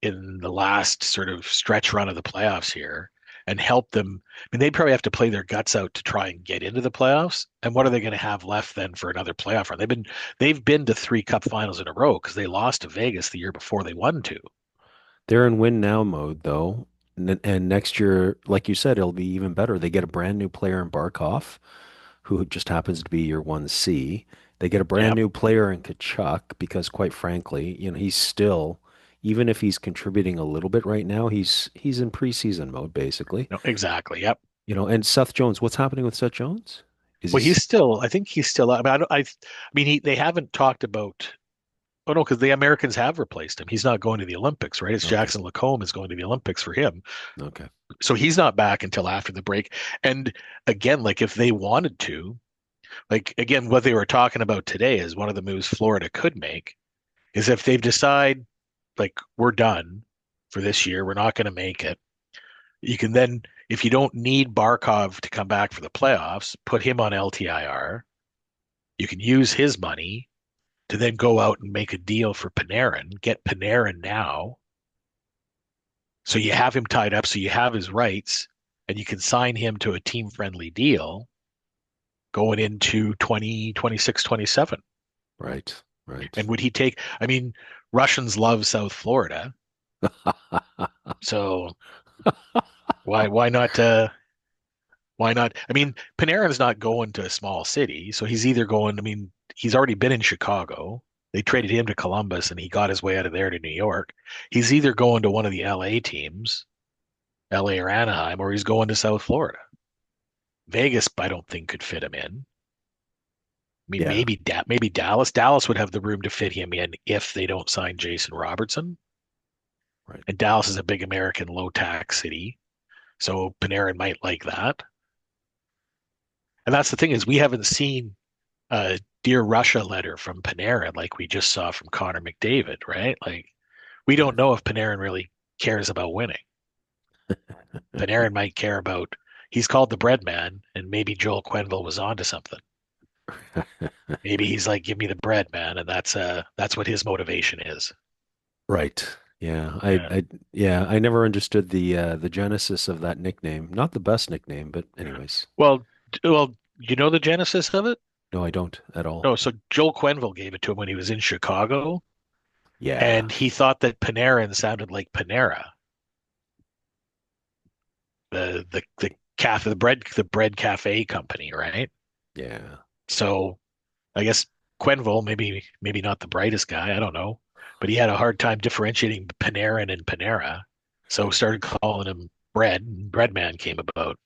Speaker 1: in the last sort of stretch run of the playoffs here and help them. I mean, they probably have to play their guts out to try and get into the playoffs. And what are they going to have left then for another playoff run? They've been to three cup finals in a row because they lost to Vegas the year before they won two.
Speaker 4: they're in win now mode though, and next year, like you said, it'll be even better. They get a brand new player in Barkov, who just happens to be your 1C. They get a brand
Speaker 1: Yep.
Speaker 4: new player in Kachuk because, quite frankly, he's still, even if he's contributing a little bit right now, he's in preseason mode basically.
Speaker 1: No, exactly. Yep.
Speaker 4: And Seth Jones, what's happening with Seth Jones? Is
Speaker 1: Well,
Speaker 4: he
Speaker 1: I think he's still, I mean, they haven't talked about, oh no, because the Americans have replaced him. He's not going to the Olympics, right? It's
Speaker 4: okay?
Speaker 1: Jackson Lacombe is going to the Olympics for him.
Speaker 4: Okay,
Speaker 1: So he's not back until after the break. And again, like if they wanted to, like again, what they were talking about today is one of the moves Florida could make is if they decide like we're done for this year, we're not going to make it. You can then, if you don't need Barkov to come back for the playoffs, put him on LTIR. You can use his money to then go out and make a deal for Panarin, get Panarin now. So you have him tied up, so you have his rights, and you can sign him to a team friendly deal going into 2026, 27.
Speaker 4: right, right.
Speaker 1: And would he take, I mean, Russians love South Florida. So why not? I mean, Panarin's not going to a small city, so he's either going, I mean, he's already been in Chicago. They traded him to Columbus and he got his way out of there to New York. He's either going to one of the LA teams, LA or Anaheim, or he's going to South Florida. Vegas, I don't think could fit him in. I mean,
Speaker 4: Yeah,
Speaker 1: maybe Dallas. Dallas would have the room to fit him in if they don't sign Jason Robertson.
Speaker 4: right.
Speaker 1: And Dallas is a big American low tax city, so Panarin might like that. And that's the thing is we haven't seen a Dear Russia letter from Panarin like we just saw from Connor McDavid, right? Like we don't know if Panarin really cares about winning. Panarin might care about he's called the bread man, and maybe Joel Quenneville was onto something. Maybe he's like, give me the bread, man, and that's what his motivation is.
Speaker 4: Right. Yeah.
Speaker 1: Yeah.
Speaker 4: Yeah, I never understood the genesis of that nickname. Not the best nickname, but anyways.
Speaker 1: Well, you know the genesis of it?
Speaker 4: No, I don't at all.
Speaker 1: No, so Joel Quenneville gave it to him when he was in Chicago,
Speaker 4: Yeah.
Speaker 1: and he thought that Panarin sounded like Panera, the cafe, the bread cafe company, right?
Speaker 4: Yeah.
Speaker 1: So I guess Quenneville, maybe not the brightest guy, I don't know, but he had a hard time differentiating Panarin and Panera, so started calling him Bread, and Breadman came about.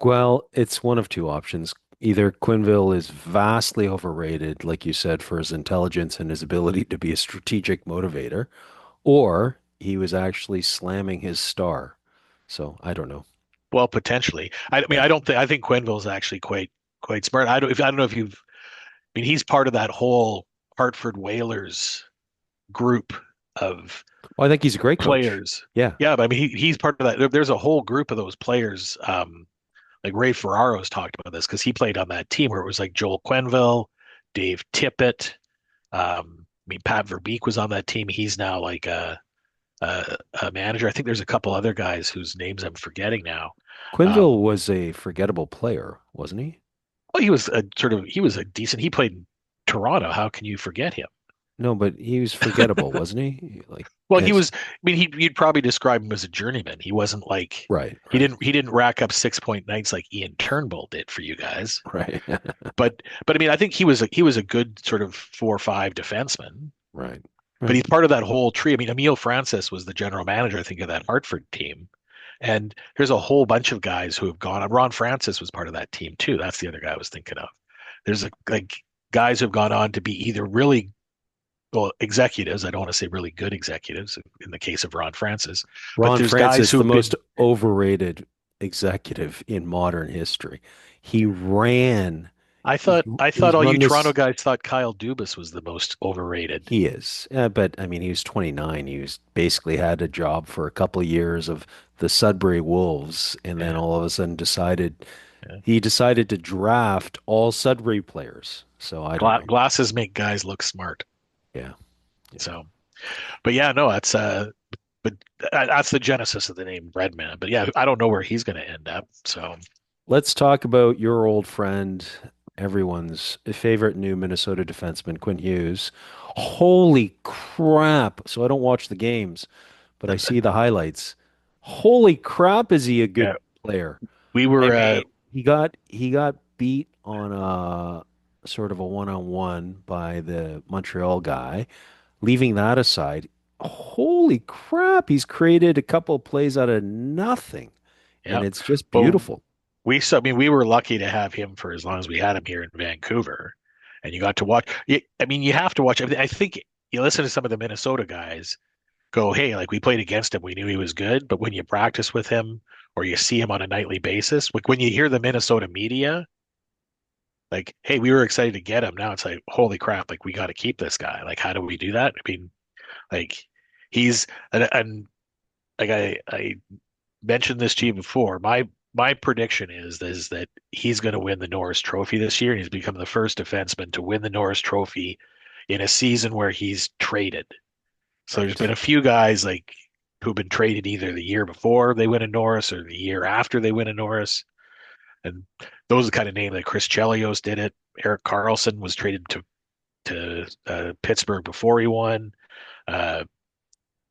Speaker 4: Well, it's one of two options. Either Quinville is vastly overrated, like you said, for his intelligence and his ability to be a strategic motivator, or he was actually slamming his star. So I don't know.
Speaker 1: Well, potentially. I mean,
Speaker 4: Yeah.
Speaker 1: I don't think I think Quenneville's actually quite smart. I don't know if you've mean, he's part of that whole Hartford Whalers group of
Speaker 4: Well, I think he's a great coach.
Speaker 1: players.
Speaker 4: Yeah.
Speaker 1: Yeah, but I mean, he's part of that. There's a whole group of those players. Like Ray Ferraro's talked about this because he played on that team where it was like Joel Quenneville, Dave Tippett. I mean, Pat Verbeek was on that team. He's now like a manager. I think there's a couple other guys whose names I'm forgetting now.
Speaker 4: Quinville
Speaker 1: Um,
Speaker 4: was a forgettable player, wasn't he?
Speaker 1: well, he was a decent. He played in Toronto. How can you forget him?
Speaker 4: No, but he was forgettable, wasn't he? Like
Speaker 1: Well, he
Speaker 4: as
Speaker 1: was. I mean, you'd probably describe him as a journeyman. He wasn't like
Speaker 4: right, right,
Speaker 1: he didn't rack up 6 point nights like Ian Turnbull did for you guys.
Speaker 4: right,
Speaker 1: But I mean, I think he was a good sort of 4 or 5 defenseman.
Speaker 4: right,
Speaker 1: But
Speaker 4: right.
Speaker 1: he's part of that whole tree. I mean, Emile Francis was the general manager, I think, of that Hartford team. And there's a whole bunch of guys who have gone. Ron Francis was part of that team too. That's the other guy I was thinking of. There's like guys who've gone on to be either really well executives. I don't want to say really good executives in the case of Ron Francis, but
Speaker 4: Ron
Speaker 1: there's guys
Speaker 4: Francis,
Speaker 1: who
Speaker 4: the
Speaker 1: have
Speaker 4: most
Speaker 1: been.
Speaker 4: overrated executive in modern history. He ran.
Speaker 1: I thought
Speaker 4: He's
Speaker 1: all you
Speaker 4: run
Speaker 1: Toronto
Speaker 4: this.
Speaker 1: guys thought Kyle Dubas was the most overrated.
Speaker 4: He is, but I mean, he was 29. He was basically had a job for a couple of years of the Sudbury Wolves, and then
Speaker 1: Yeah,
Speaker 4: all of a sudden
Speaker 1: yeah.
Speaker 4: he decided to draft all Sudbury players. So I don't know.
Speaker 1: Glasses make guys look smart.
Speaker 4: Yeah, yeah.
Speaker 1: So, but yeah, no, but that's the genesis of the name Breadman. But yeah, I don't know where he's going to end up. So
Speaker 4: Let's talk about your old friend, everyone's favorite new Minnesota defenseman, Quinn Hughes. Holy crap. So I don't watch the games, but I see the highlights. Holy crap, is he a
Speaker 1: yeah,
Speaker 4: good player?
Speaker 1: we
Speaker 4: I
Speaker 1: were
Speaker 4: mean, he got beat on a sort of a one-on-one by the Montreal guy. Leaving that aside, holy crap, he's created a couple of plays out of nothing, and
Speaker 1: yeah,
Speaker 4: it's just
Speaker 1: but
Speaker 4: beautiful.
Speaker 1: I mean, we were lucky to have him for as long as we had him here in Vancouver, and you got to watch. I mean, you have to watch. I think you listen to some of the Minnesota guys go, "Hey, like we played against him, we knew he was good." But when you practice with him or you see him on a nightly basis, like when you hear the Minnesota media, like, "Hey, we were excited to get him." Now it's like, "Holy crap! Like we got to keep this guy." Like, how do we do that? I mean, like he's and like I mentioned this to you before. My prediction is that he's going to win the Norris Trophy this year, and he's become the first defenseman to win the Norris Trophy in a season where he's traded. So there's been
Speaker 4: Right.
Speaker 1: a few guys like who've been traded either the year before they win a Norris or the year after they win a Norris, and those are the kind of names like Chris Chelios did it. Eric Carlson was traded to Pittsburgh before he won. Uh,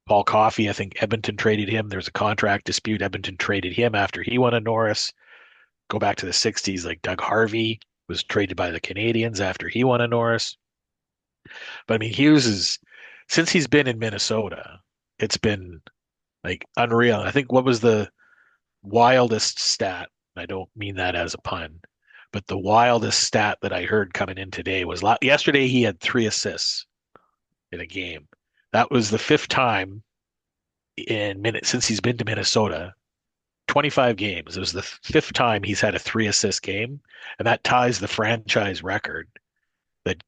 Speaker 1: Paul Coffey, I think Edmonton traded him. There's a contract dispute. Edmonton traded him after he won a Norris. Go back to the 60s, like Doug Harvey was traded by the Canadians after he won a Norris. But I mean, since he's been in Minnesota, it's been like unreal. I think what was the wildest stat? I don't mean that as a pun, but the wildest stat that I heard coming in today was yesterday he had 3 assists in a game. That was the fifth time in minutes since he's been to Minnesota. 25 games. It was the fifth time he's had a 3 assist game, and that ties the franchise record that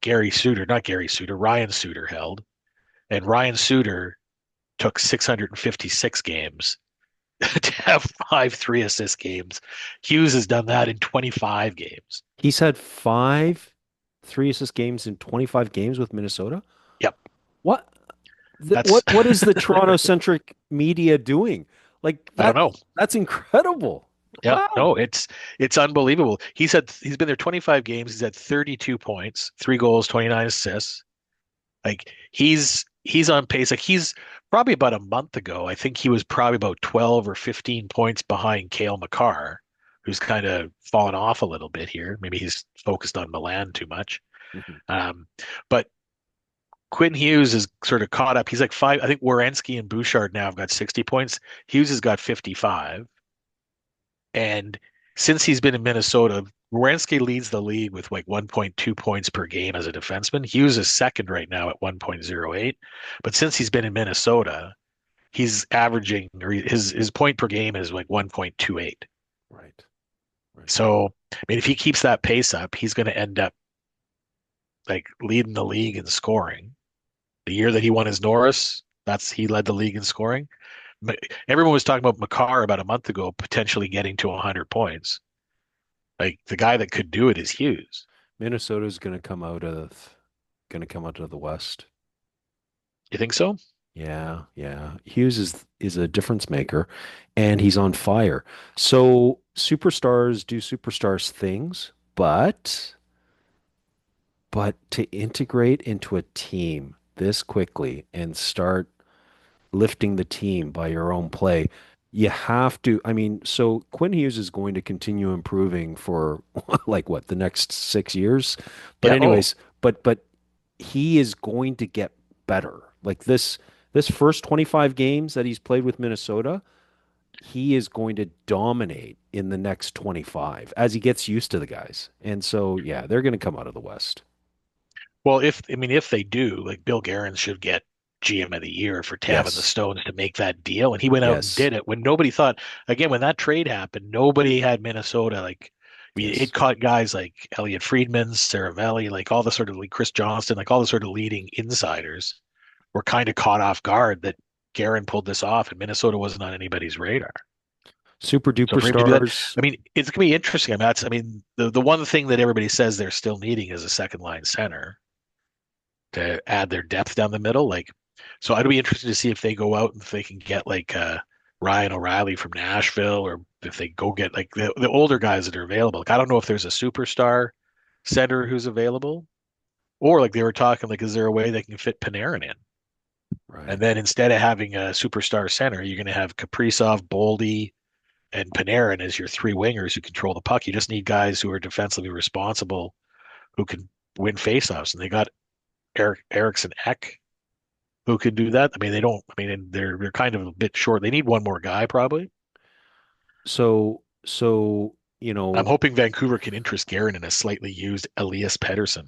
Speaker 1: Ryan Suter held. And Ryan Suter took 656 games to have 5 3 assist games. Hughes has done that in 25 games.
Speaker 4: He's had five three assist games in 25 games with Minnesota.
Speaker 1: Yep.
Speaker 4: What?
Speaker 1: That's
Speaker 4: What is the Toronto-centric media doing? Like
Speaker 1: I don't know.
Speaker 4: that's incredible.
Speaker 1: Yeah,
Speaker 4: Wow.
Speaker 1: no, it's unbelievable. He's been there 25 games. He's had 32 points, 3 goals, 29 assists. Like he's on pace. Like he's probably about a month ago. I think he was probably about 12 or 15 points behind Cale Makar, who's kind of fallen off a little bit here. Maybe he's focused on Milan too much.
Speaker 4: Mhm.
Speaker 1: Um, but Quinn Hughes is sort of caught up. He's like five. I think Werenski and Bouchard now have got 60 points. Hughes has got 55. And since he's been in Minnesota, Werenski leads the league with like 1.2 points per game as a defenseman. Hughes is second right now at 1.08. But since he's been in Minnesota, he's averaging, or his point per game is like 1.28.
Speaker 4: Right. Right.
Speaker 1: So, I mean, if he keeps that pace up, he's going to end up like leading the league in scoring. The year that he won his Norris, he led the league in scoring. Everyone was talking about Makar about a month ago potentially getting to 100 points. Like the guy that could do it is Hughes.
Speaker 4: Minnesota's going to come out of the West.
Speaker 1: You think so?
Speaker 4: Yeah, yeah. Hughes is a difference maker, and he's on fire. So superstars do superstars things, but to integrate into a team this quickly and start lifting the team by your own play, you have to. I mean, so Quinn Hughes is going to continue improving for like what, the next 6 years? But
Speaker 1: Yeah. Oh,
Speaker 4: anyways, but he is going to get better. Like this first 25 games that he's played with Minnesota, he is going to dominate in the next 25 as he gets used to the guys. And so, yeah, they're going to come out of the West.
Speaker 1: well, if they do, like Bill Guerin should get GM of the year for having the
Speaker 4: Yes.
Speaker 1: Stones to make that deal, and he went out and
Speaker 4: Yes.
Speaker 1: did it when nobody thought. Again, when that trade happened, nobody had Minnesota like. I mean, it
Speaker 4: Yes.
Speaker 1: caught guys like Elliot Friedman, Saravelli, like all the sort of like Chris Johnston, like all the sort of leading insiders were kind of caught off guard that Guerin pulled this off, and Minnesota wasn't on anybody's radar.
Speaker 4: Super
Speaker 1: So
Speaker 4: duper
Speaker 1: for him to do that,
Speaker 4: stars.
Speaker 1: I mean, it's gonna be interesting. I mean, the one thing that everybody says they're still needing is a second line center to add their depth down the middle. Like, so I'd be interested to see if they go out and if they can get like Ryan O'Reilly from Nashville, or if they go get like the older guys that are available. Like, I don't know if there's a superstar center who's available, or like they were talking, like, is there a way they can fit Panarin in?
Speaker 4: Right.
Speaker 1: And then instead of having a superstar center, you're going to have Kaprizov, Boldy, and Panarin as your three wingers who control the puck. You just need guys who are defensively responsible, who can win faceoffs. And they got Eriksson Ek, who could do that. I mean, they don't. I mean, they're kind of a bit short. They need one more guy probably.
Speaker 4: So,
Speaker 1: I'm hoping Vancouver can interest Guerin in a slightly used Elias Pettersson.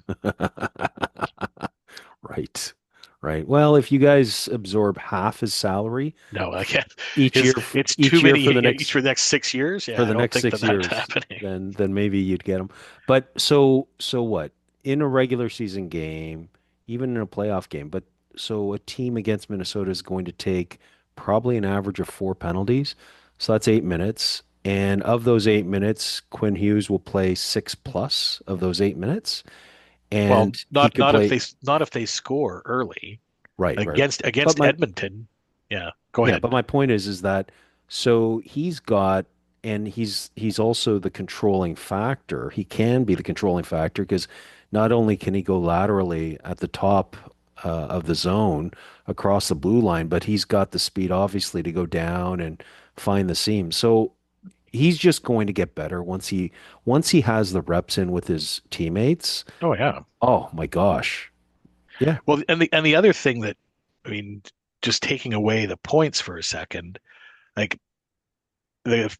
Speaker 4: right. Right. Well, if you guys absorb half his salary
Speaker 1: No, I can't.
Speaker 4: each year,
Speaker 1: It's too
Speaker 4: each year
Speaker 1: many
Speaker 4: for the
Speaker 1: each
Speaker 4: next
Speaker 1: for the next 6 years.
Speaker 4: for
Speaker 1: Yeah, I
Speaker 4: the
Speaker 1: don't
Speaker 4: next
Speaker 1: think
Speaker 4: six
Speaker 1: that's
Speaker 4: years,
Speaker 1: happening.
Speaker 4: then maybe you'd get him. But so what? In a regular season game, even in a playoff game, but so a team against Minnesota is going to take probably an average of 4 penalties. So that's 8 minutes. And of those 8 minutes, Quinn Hughes will play 6 plus of those 8 minutes.
Speaker 1: Well,
Speaker 4: And he
Speaker 1: not
Speaker 4: could play
Speaker 1: not if they score early
Speaker 4: right, right. But
Speaker 1: against
Speaker 4: my
Speaker 1: Edmonton. Yeah, go
Speaker 4: Yeah,
Speaker 1: ahead.
Speaker 4: but my point is that so he's also the controlling factor. He can be the controlling factor because not only can he go laterally at the top of the zone across the blue line, but he's got the speed obviously to go down and find the seam. So he's just going to get better once he has the reps in with his teammates.
Speaker 1: Oh yeah.
Speaker 4: Oh my gosh. Yeah.
Speaker 1: Well, and the other thing that, I mean, just taking away the points for a second, like the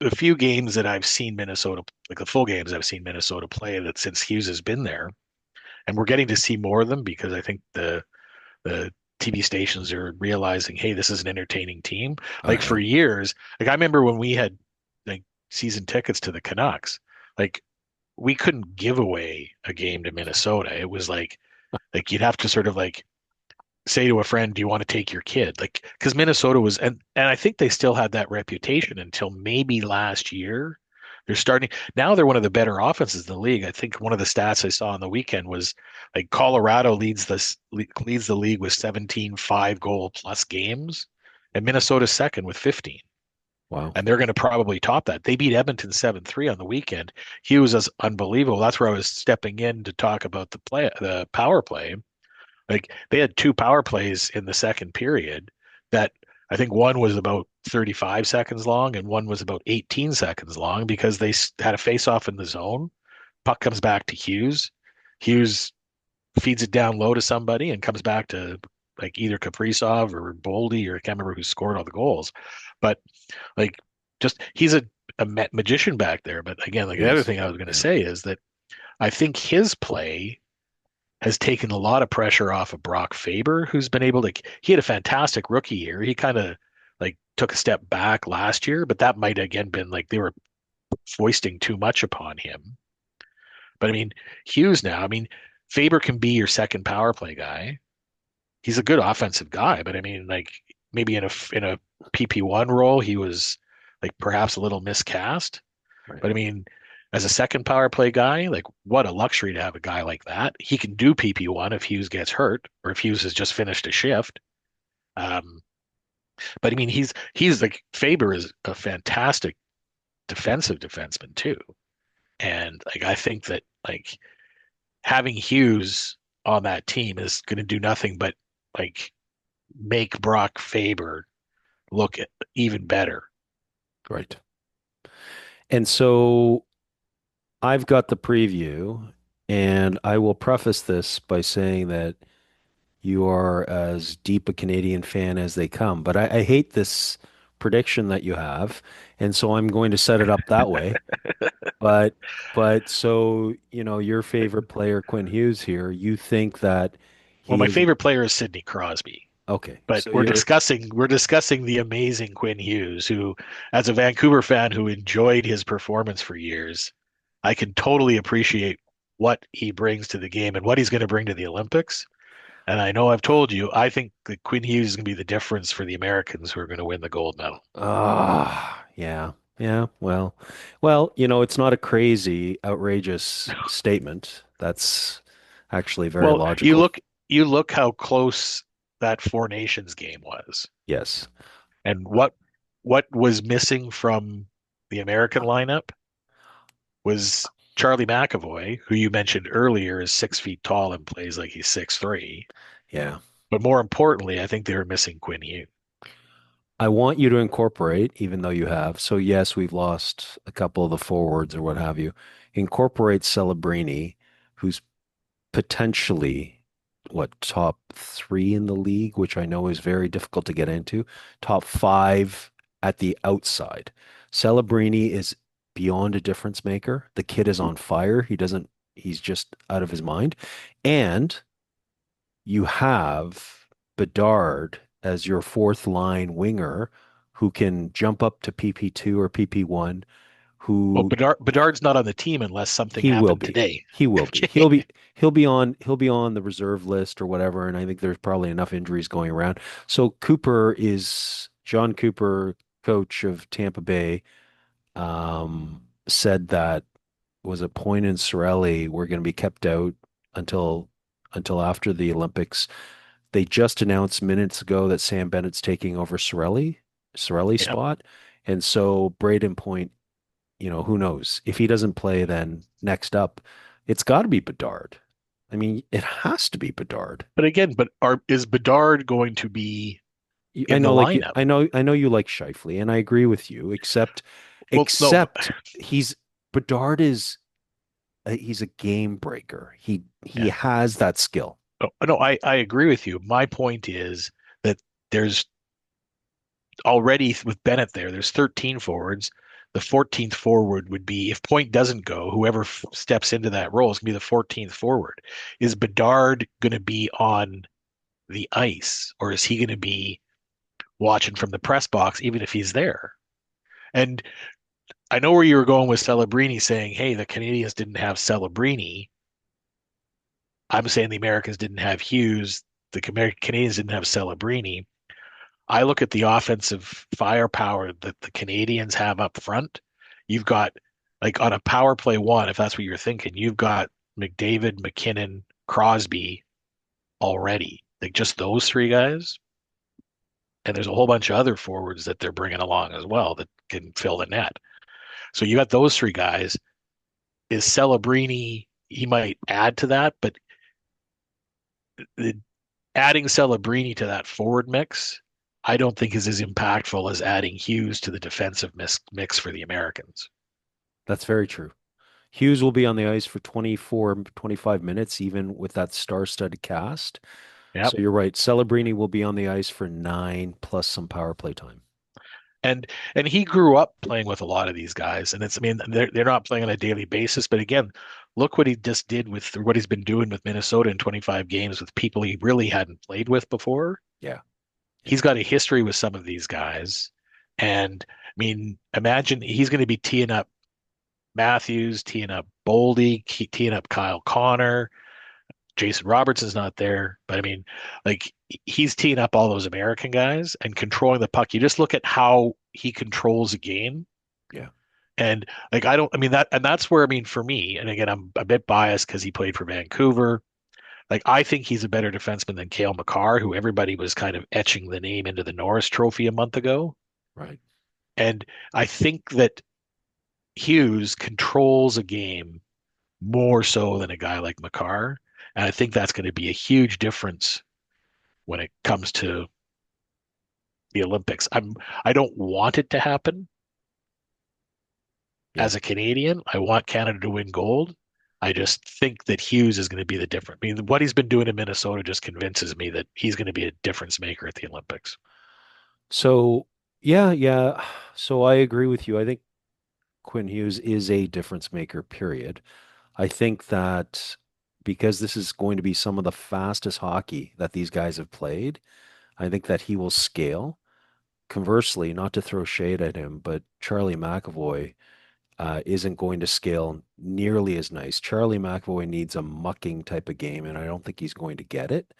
Speaker 1: the few games that I've seen Minnesota, like the full games I've seen Minnesota play that since Hughes has been there, and we're getting to see more of them because I think the TV stations are realizing, hey, this is an entertaining team. Like
Speaker 4: Uh-huh.
Speaker 1: for years, like I remember when we had like season tickets to the Canucks, like we couldn't give away a game to Minnesota. It was like you'd have to sort of like say to a friend, "Do you want to take your kid?" Like because Minnesota was, and I think they still had that reputation until maybe last year. They're starting now. They're one of the better offenses in the league. I think one of the stats I saw on the weekend was like Colorado leads the league with 17 5 goal plus games, and Minnesota's second with 15.
Speaker 4: Wow.
Speaker 1: And they're going to probably top that. They beat Edmonton 7-3 on the weekend. Hughes is unbelievable. That's where I was stepping in to talk about the power play. Like they had two power plays in the second period that I think one was about 35 seconds long and one was about 18 seconds long because they had a face off in the zone. Puck comes back to Hughes. Hughes feeds it down low to somebody and comes back to like either Kaprizov or Boldy, or I can't remember who scored all the goals. But like just he's a magician back there. But again, like
Speaker 4: He
Speaker 1: the other
Speaker 4: is.
Speaker 1: thing I was going to
Speaker 4: Yeah.
Speaker 1: say is that I think his play has taken a lot of pressure off of Brock Faber, who's been able to. He had a fantastic rookie year. He kind of like took a step back last year, but that might again been like they were foisting too much upon him. But I mean, Hughes now. I mean, Faber can be your second power play guy. He's a good offensive guy, but I mean, like maybe in a PP1 role, he was like perhaps a little miscast.
Speaker 4: Right.
Speaker 1: But I mean, as a second power play guy, like what a luxury to have a guy like that. He can do PP1 if Hughes gets hurt or if Hughes has just finished a shift. Um, but I mean, he's like Faber is a fantastic defensive defenseman too. And like I think that like having Hughes on that team is going to do nothing but like make Brock Faber look even better.
Speaker 4: Right. And so I've got the preview, and I will preface this by saying that you are as deep a Canadian fan as they come. But I hate this prediction that you have, and so I'm going to set it up that way. But so your favorite player, Quinn Hughes here, you think that
Speaker 1: Well,
Speaker 4: he
Speaker 1: my
Speaker 4: is
Speaker 1: favorite player is Sidney Crosby,
Speaker 4: okay.
Speaker 1: but
Speaker 4: So
Speaker 1: we're discussing the amazing Quinn Hughes, who, as a Vancouver fan who enjoyed his performance for years, I can totally appreciate what he brings to the game and what he's going to bring to the Olympics. And I know I've told you, I think that Quinn Hughes is going to be the difference for the Americans who are going to win the gold medal.
Speaker 4: yeah. Yeah, it's not a crazy, outrageous statement. That's actually very
Speaker 1: Well, you
Speaker 4: logical.
Speaker 1: look you look how close that Four Nations game was,
Speaker 4: Yes.
Speaker 1: and what was missing from the American lineup was Charlie McAvoy, who you mentioned earlier is 6 feet tall and plays like he's 6'3".
Speaker 4: Yeah.
Speaker 1: But more importantly, I think they were missing Quinn Hughes.
Speaker 4: I want you to incorporate, even though you have. So yes, we've lost a couple of the forwards or what have you. Incorporate Celebrini, who's potentially top three in the league, which I know is very difficult to get into. Top five at the outside. Celebrini is beyond a difference maker. The kid is on fire. He's just out of his mind. And you have Bedard as your fourth line winger who can jump up to PP2 or PP1,
Speaker 1: Well,
Speaker 4: who
Speaker 1: Bedard's not on the team unless something
Speaker 4: he will
Speaker 1: happened
Speaker 4: be.
Speaker 1: today.
Speaker 4: He will be.
Speaker 1: Okay.
Speaker 4: He'll be on the reserve list or whatever, and I think there's probably enough injuries going around. So John Cooper, coach of Tampa Bay, said that was a point in Sorelli we're going to be kept out until after the Olympics. They just announced minutes ago that Sam Bennett's taking over Sorelli's
Speaker 1: Yep.
Speaker 4: spot. And so Braden Point, who knows? If he doesn't play, then next up, it's got to be Bedard. I mean, it has to be Bedard.
Speaker 1: But again, is Bedard going to be
Speaker 4: I
Speaker 1: in the
Speaker 4: know,
Speaker 1: lineup?
Speaker 4: I know you like Scheifele, and I agree with you. Except,
Speaker 1: Well, no,
Speaker 4: except he's Bedard is he's a game breaker. He
Speaker 1: yeah.
Speaker 4: has that skill.
Speaker 1: No, I agree with you. My point is that there's already with Bennett there's 13 forwards. The 14th forward would be, if Point doesn't go, whoever steps into that role is going to be the 14th forward. Is Bedard going to be on the ice, or is he going to be watching from the press box, even if he's there? And I know where you were going with Celebrini, saying, hey, the Canadians didn't have Celebrini. I'm saying the Americans didn't have Hughes. The Canadians didn't have Celebrini. I look at the offensive firepower that the Canadians have up front. You've got, like, on a power play one, if that's what you're thinking, you've got McDavid, McKinnon, Crosby already. Like, just those three guys. And there's a whole bunch of other forwards that they're bringing along as well that can fill the net. So you got those three guys. Is Celebrini, he might add to that, but adding Celebrini to that forward mix, I don't think is as impactful as adding Hughes to the defensive mix for the Americans.
Speaker 4: That's very true. Hughes will be on the ice for 24, 25 minutes, even with that star-studded cast.
Speaker 1: Yep.
Speaker 4: So you're right. Celebrini will be on the ice for 9 plus some power play time.
Speaker 1: And he grew up playing with a lot of these guys, and I mean, they're not playing on a daily basis, but again, look what he just did with what he's been doing with Minnesota in 25 games with people he really hadn't played with before.
Speaker 4: Yeah.
Speaker 1: He's got a history with some of these guys, and I mean, imagine he's going to be teeing up Matthews, teeing up Boldy, teeing up Kyle Connor. Jason Robertson's not there, but I mean, like he's teeing up all those American guys and controlling the puck. You just look at how he controls a game.
Speaker 4: Yeah.
Speaker 1: And like I don't I mean that and that's where I mean for me, and again I'm a bit biased because he played for Vancouver. Like I think he's a better defenseman than Cale Makar, who everybody was kind of etching the name into the Norris Trophy a month ago.
Speaker 4: Right.
Speaker 1: And I think that Hughes controls a game more so than a guy like Makar. And I think that's going to be a huge difference when it comes to the Olympics. I don't want it to happen
Speaker 4: Yeah.
Speaker 1: as a Canadian. I want Canada to win gold. I just think that Hughes is going to be the difference. I mean, what he's been doing in Minnesota just convinces me that he's going to be a difference maker at the Olympics.
Speaker 4: So, yeah, yeah. So I agree with you. I think Quinn Hughes is a difference maker, period. I think that because this is going to be some of the fastest hockey that these guys have played, I think that he will scale. Conversely, not to throw shade at him, but Charlie McAvoy isn't going to scale nearly as nice. Charlie McAvoy needs a mucking type of game, and I don't think he's going to get it.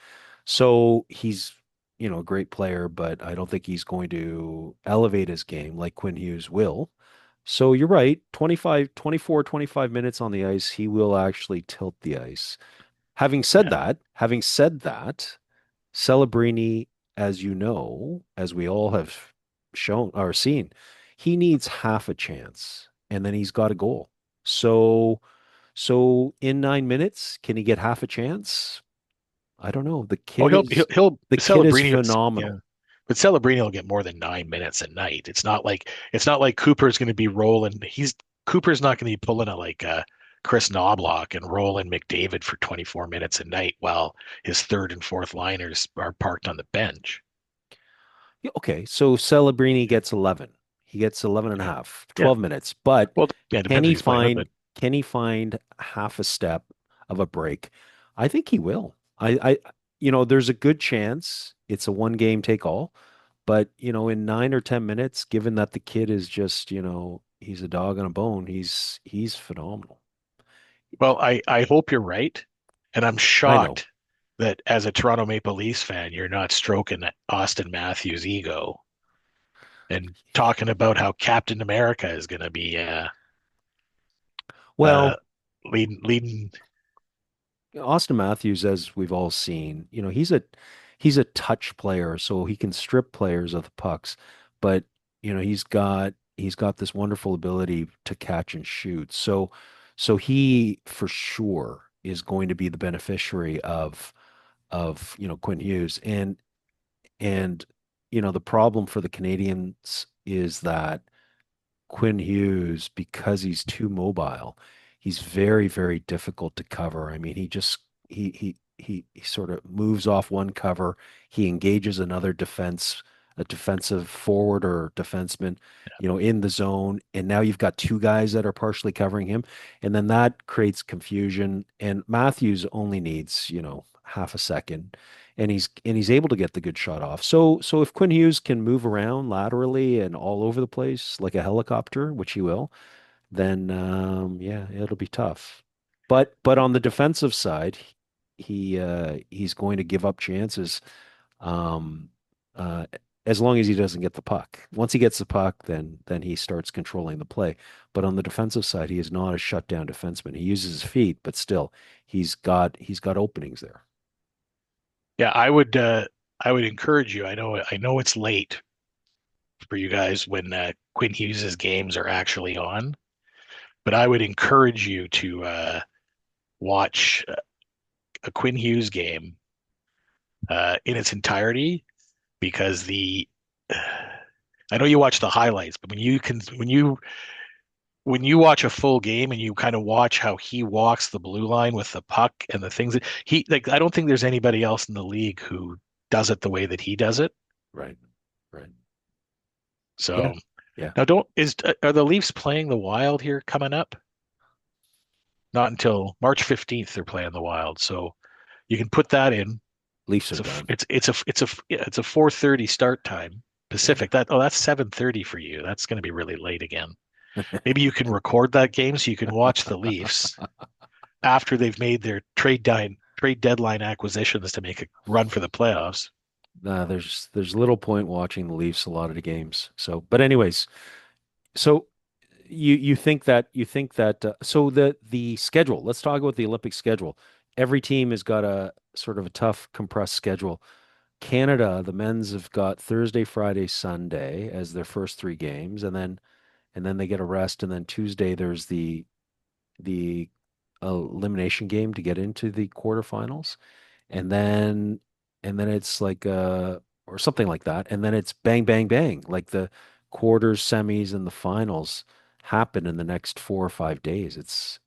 Speaker 4: So he's, a great player, but I don't think he's going to elevate his game like Quinn Hughes will. So you're right, 25, 24, 25 minutes on the ice, he will actually tilt the ice.
Speaker 1: Yeah.
Speaker 4: Having said that, Celebrini, as you know, as we all have shown or seen, he needs half a chance and then he's got a goal. So in 9 minutes, can he get half a chance? I don't know.
Speaker 1: Oh, he'll
Speaker 4: The kid is
Speaker 1: Celebrini. Yeah,
Speaker 4: phenomenal.
Speaker 1: but Celebrini will get more than 9 minutes a night. It's not like Cooper's going to be rolling. Cooper's not going to be pulling a like Chris Knobloch and rolling McDavid for 24 minutes a night while his third and fourth liners are parked on the bench.
Speaker 4: Yeah, okay, so Celebrini gets 11. He gets 11 and a
Speaker 1: Yeah,
Speaker 4: half,
Speaker 1: yeah.
Speaker 4: 12 minutes. But
Speaker 1: Well, yeah, it
Speaker 4: can
Speaker 1: depends who
Speaker 4: he
Speaker 1: he's playing with, but
Speaker 4: find can he find half a step of a break? I think he will. There's a good chance it's a one game take all, but in 9 or 10 minutes, given that the kid is just, he's a dog on a bone, he's phenomenal.
Speaker 1: well, I hope you're right, and I'm
Speaker 4: I know.
Speaker 1: shocked that as a Toronto Maple Leafs fan, you're not stroking Austin Matthews' ego and talking about how Captain America is going to be uh,
Speaker 4: Well,
Speaker 1: leading.
Speaker 4: Austin Matthews, as we've all seen, he's a touch player, so he can strip players of the pucks, but he's got this wonderful ability to catch and shoot. So he for sure is going to be the beneficiary of Quinn Hughes. And the problem for the Canadians is that Quinn Hughes, because he's too mobile, he's very, very difficult to cover. I mean, he sort of moves off one cover, he engages another a defensive forward or defenseman, in the zone, and now you've got two guys that are partially covering him, and then that creates confusion. And Matthews only needs, half a second, and he's able to get the good shot off. So if Quinn Hughes can move around laterally and all over the place like a helicopter, which he will, then yeah, it'll be tough. But on the defensive side, he's going to give up chances um, uh, as long as he doesn't get the puck. Once he gets the puck, then he starts controlling the play. But on the defensive side, he is not a shutdown defenseman. He uses his feet, but still, he's got openings there.
Speaker 1: Yeah, I would encourage you. I know it's late for you guys when Quinn Hughes's games are actually on, but I would encourage you to watch a Quinn Hughes game in its entirety because the I know you watch the highlights, but when you watch a full game and you kind of watch how he walks the blue line with the puck and the things that he like, I don't think there's anybody else in the league who does it the way that he does it.
Speaker 4: Right. Right. Yeah.
Speaker 1: So
Speaker 4: Yeah.
Speaker 1: now, don't is are the Leafs playing the Wild here coming up? Not until March 15th they're playing the Wild, so you can put that in.
Speaker 4: Leafs are
Speaker 1: It's a
Speaker 4: done.
Speaker 1: it's a 4:30 start time
Speaker 4: Yeah.
Speaker 1: Pacific. That's 7:30 for you. That's going to be really late again. Maybe you can record that game so you can watch the Leafs after they've made their trade trade deadline acquisitions to make a run for the playoffs.
Speaker 4: There's little point watching the Leafs a lot of the games. So, but anyways, so you think that so the schedule. Let's talk about the Olympic schedule. Every team has got a sort of a tough compressed schedule. Canada, the men's have got Thursday, Friday, Sunday as their first three games, and then they get a rest, and then Tuesday there's the elimination game to get into the quarterfinals, and then it's like or something like that, and then it's bang bang bang, like the quarters, semis, and the finals happen in the next 4 or 5 days. It's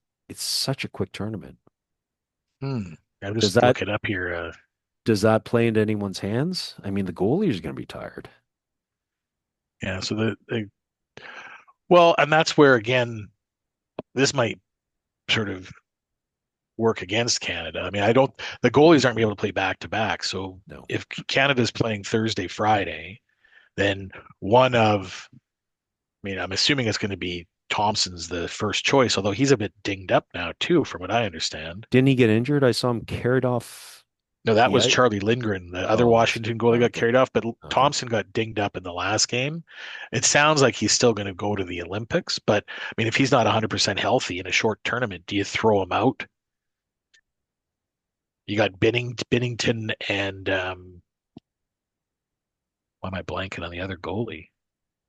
Speaker 4: such a quick tournament.
Speaker 1: Hmm. I'm
Speaker 4: Does
Speaker 1: just
Speaker 4: that
Speaker 1: looking up here.
Speaker 4: does that play into anyone's hands? I mean, the goalie is going to be tired.
Speaker 1: Yeah. So well, and that's where again, this might sort of work against Canada. I mean, the goalies aren't able to play back to back. So
Speaker 4: No.
Speaker 1: if Canada's playing Thursday, Friday, then one of, I mean, I'm assuming it's going to be Thompson's the first choice, although he's a bit dinged up now too, from what I understand.
Speaker 4: Didn't he get injured? I saw him carried off
Speaker 1: No, that
Speaker 4: the
Speaker 1: was
Speaker 4: ice.
Speaker 1: Charlie Lindgren, the other
Speaker 4: Oh, was it?
Speaker 1: Washington goalie,
Speaker 4: Oh,
Speaker 1: got
Speaker 4: okay.
Speaker 1: carried off, but
Speaker 4: Okay.
Speaker 1: Thompson got dinged up in the last game. It sounds like he's still going to go to the Olympics, but I mean, if he's not 100% healthy in a short tournament, do you throw him out? You got Binnington and why am I blanking on the other goalie?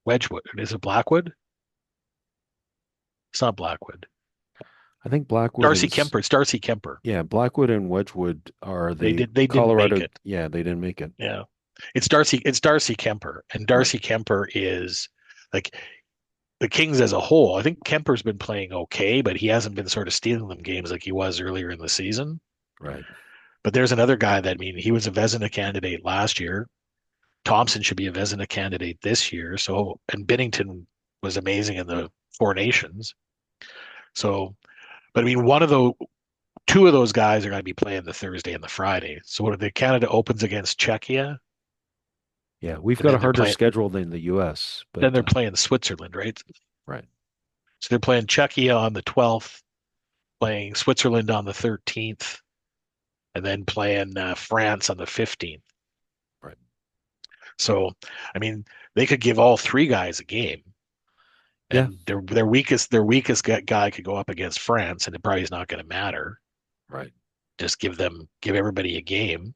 Speaker 1: Wedgwood. Is it Blackwood? It's not Blackwood.
Speaker 4: I think Blackwood
Speaker 1: Darcy
Speaker 4: and
Speaker 1: Kemper. It's Darcy Kemper.
Speaker 4: yeah, Blackwood and Wedgwood are the
Speaker 1: They didn't make
Speaker 4: Colorado.
Speaker 1: it.
Speaker 4: Yeah, they didn't make it.
Speaker 1: Yeah. It's Darcy Kemper. And
Speaker 4: Right.
Speaker 1: Darcy Kemper is like the Kings as a whole. I think Kemper's been playing okay, but he hasn't been sort of stealing them games like he was earlier in the season.
Speaker 4: Right.
Speaker 1: But there's another guy that, I mean, he was a Vezina candidate last year. Thompson should be a Vezina candidate this year. So, and Binnington was amazing in the Four Nations. So, but I mean, two of those guys are going to be playing the Thursday and the Friday. So, what are the Canada opens against Czechia,
Speaker 4: Yeah, we've
Speaker 1: and
Speaker 4: got a harder schedule than the US,
Speaker 1: then
Speaker 4: but
Speaker 1: they're playing Switzerland, right?
Speaker 4: right.
Speaker 1: So they're playing Czechia on the 12th, playing Switzerland on the 13th, and then playing France on the 15th.
Speaker 4: Right.
Speaker 1: So, I mean, they could give all three guys a game,
Speaker 4: Yeah.
Speaker 1: and their weakest guy could go up against France, and it probably is not going to matter.
Speaker 4: Right.
Speaker 1: Just give everybody a game,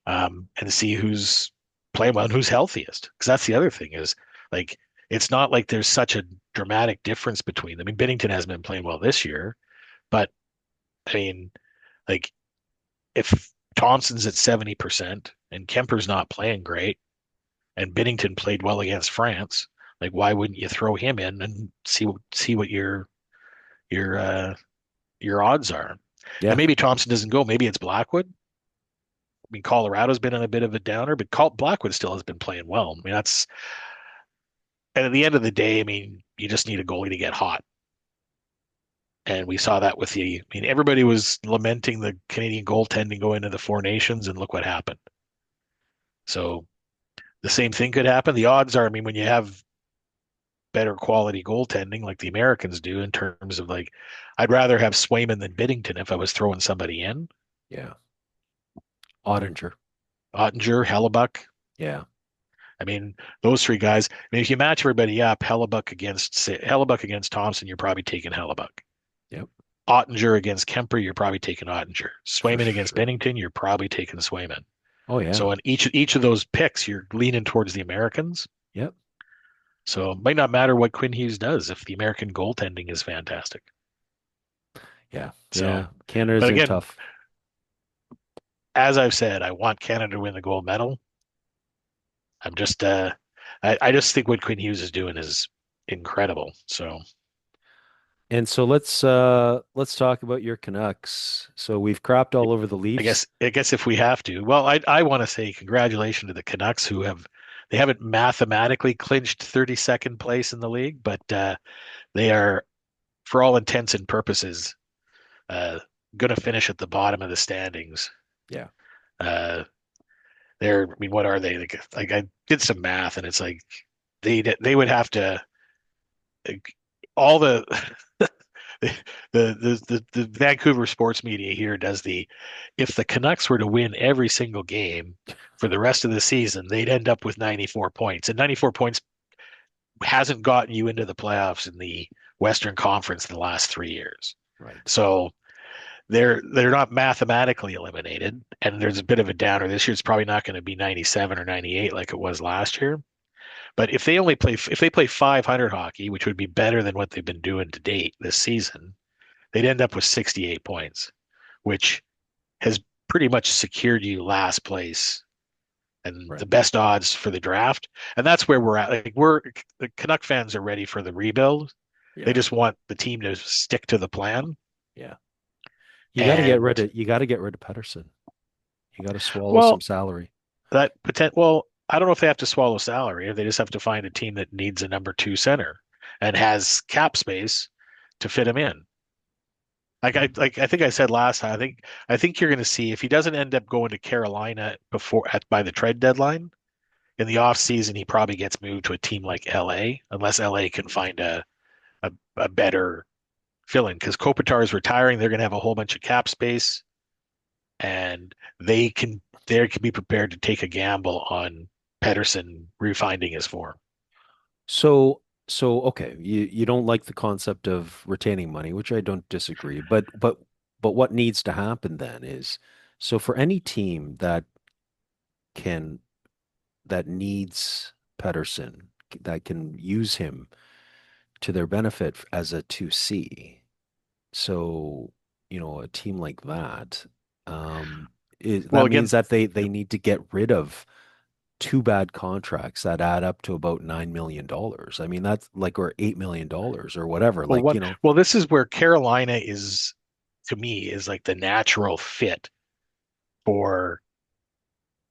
Speaker 1: and see who's playing well and who's healthiest. Because that's the other thing is like it's not like there's such a dramatic difference between them. I mean, Binnington hasn't been playing well this year, but I mean, like if Thompson's at 70% and Kemper's not playing great, and Binnington played well against France, like why wouldn't you throw him in and see what your your odds are? And
Speaker 4: Yeah.
Speaker 1: maybe Thompson doesn't go. Maybe it's Blackwood. I mean, Colorado's been on a bit of a downer, but Blackwood still has been playing well. I mean, and at the end of the day, I mean, you just need a goalie to get hot. And we saw that I mean, everybody was lamenting the Canadian goaltending going into the Four Nations, and look what happened. So the same thing could happen. The odds are, I mean, when you have better quality goaltending like the Americans do in terms of like, I'd rather have Swayman than Binnington if I was throwing somebody in.
Speaker 4: Yeah. Ottinger.
Speaker 1: Ottinger, Hellebuck.
Speaker 4: Yeah.
Speaker 1: I mean, those three guys. I mean, if you match everybody up, Hellebuck against Thompson, you're probably taking Hellebuck.
Speaker 4: Yep.
Speaker 1: Ottinger against Kemper, you're probably taking Ottinger.
Speaker 4: For
Speaker 1: Swayman against
Speaker 4: sure.
Speaker 1: Binnington, you're probably taking Swayman.
Speaker 4: Oh yeah.
Speaker 1: So in each of those picks, you're leaning towards the Americans.
Speaker 4: Yep.
Speaker 1: So it might not matter what Quinn Hughes does if the American goaltending is fantastic.
Speaker 4: Yeah.
Speaker 1: So,
Speaker 4: Yeah. Canada's
Speaker 1: but
Speaker 4: in
Speaker 1: again,
Speaker 4: tough.
Speaker 1: as I've said, I want Canada to win the gold medal. I'm just I just think what Quinn Hughes is doing is incredible. So
Speaker 4: And so let's talk about your Canucks. So we've crapped all over the Leafs.
Speaker 1: I guess if we have to, well, I want to say congratulations to the Canucks who they haven't mathematically clinched 32nd place in the league, but they are, for all intents and purposes, going to finish at the bottom of the standings.
Speaker 4: Yeah.
Speaker 1: Uh, I mean, what are they? Like I did some math, and it's like they would have to like, all the the Vancouver sports media here does if the Canucks were to win every single game for the rest of the season, they'd end up with 94 points. And 94 points hasn't gotten you into the playoffs in the Western Conference in the last 3 years.
Speaker 4: Right.
Speaker 1: So they're not mathematically eliminated, and there's a bit of a downer this year. It's probably not going to be 97 or 98 like it was last year. But if they play 500 hockey, which would be better than what they've been doing to date this season, they'd end up with 68 points, which has pretty much secured you last place and
Speaker 4: Right.
Speaker 1: the best odds for the draft. And that's where we're at. Like the Canuck fans are ready for the rebuild. They
Speaker 4: Yeah.
Speaker 1: just want the team to stick to the plan.
Speaker 4: Yeah. You got to get rid
Speaker 1: And
Speaker 4: of Pedersen. You got to swallow some
Speaker 1: well,
Speaker 4: salary.
Speaker 1: I don't know if they have to swallow salary or they just have to find a team that needs a number two center and has cap space to fit him in. I think I said last time, I think you're going to see if he doesn't end up going to Carolina by the trade deadline in the off season, he probably gets moved to a team like LA unless LA can find a better fill-in because Kopitar is retiring. They're going to have a whole bunch of cap space, and they can be prepared to take a gamble on Pedersen refinding his form.
Speaker 4: So, okay, you don't like the concept of retaining money, which I don't disagree. But what needs to happen then is so for any team can that needs Pedersen that can use him to their benefit as a 2C. So, a team like that,
Speaker 1: Well,
Speaker 4: that
Speaker 1: again,
Speaker 4: means that they need to get rid of two bad contracts that add up to about $9 million. I mean, that's like, or $8 million or whatever.
Speaker 1: well,
Speaker 4: Like,
Speaker 1: this is where Carolina is, to me, is like the natural fit for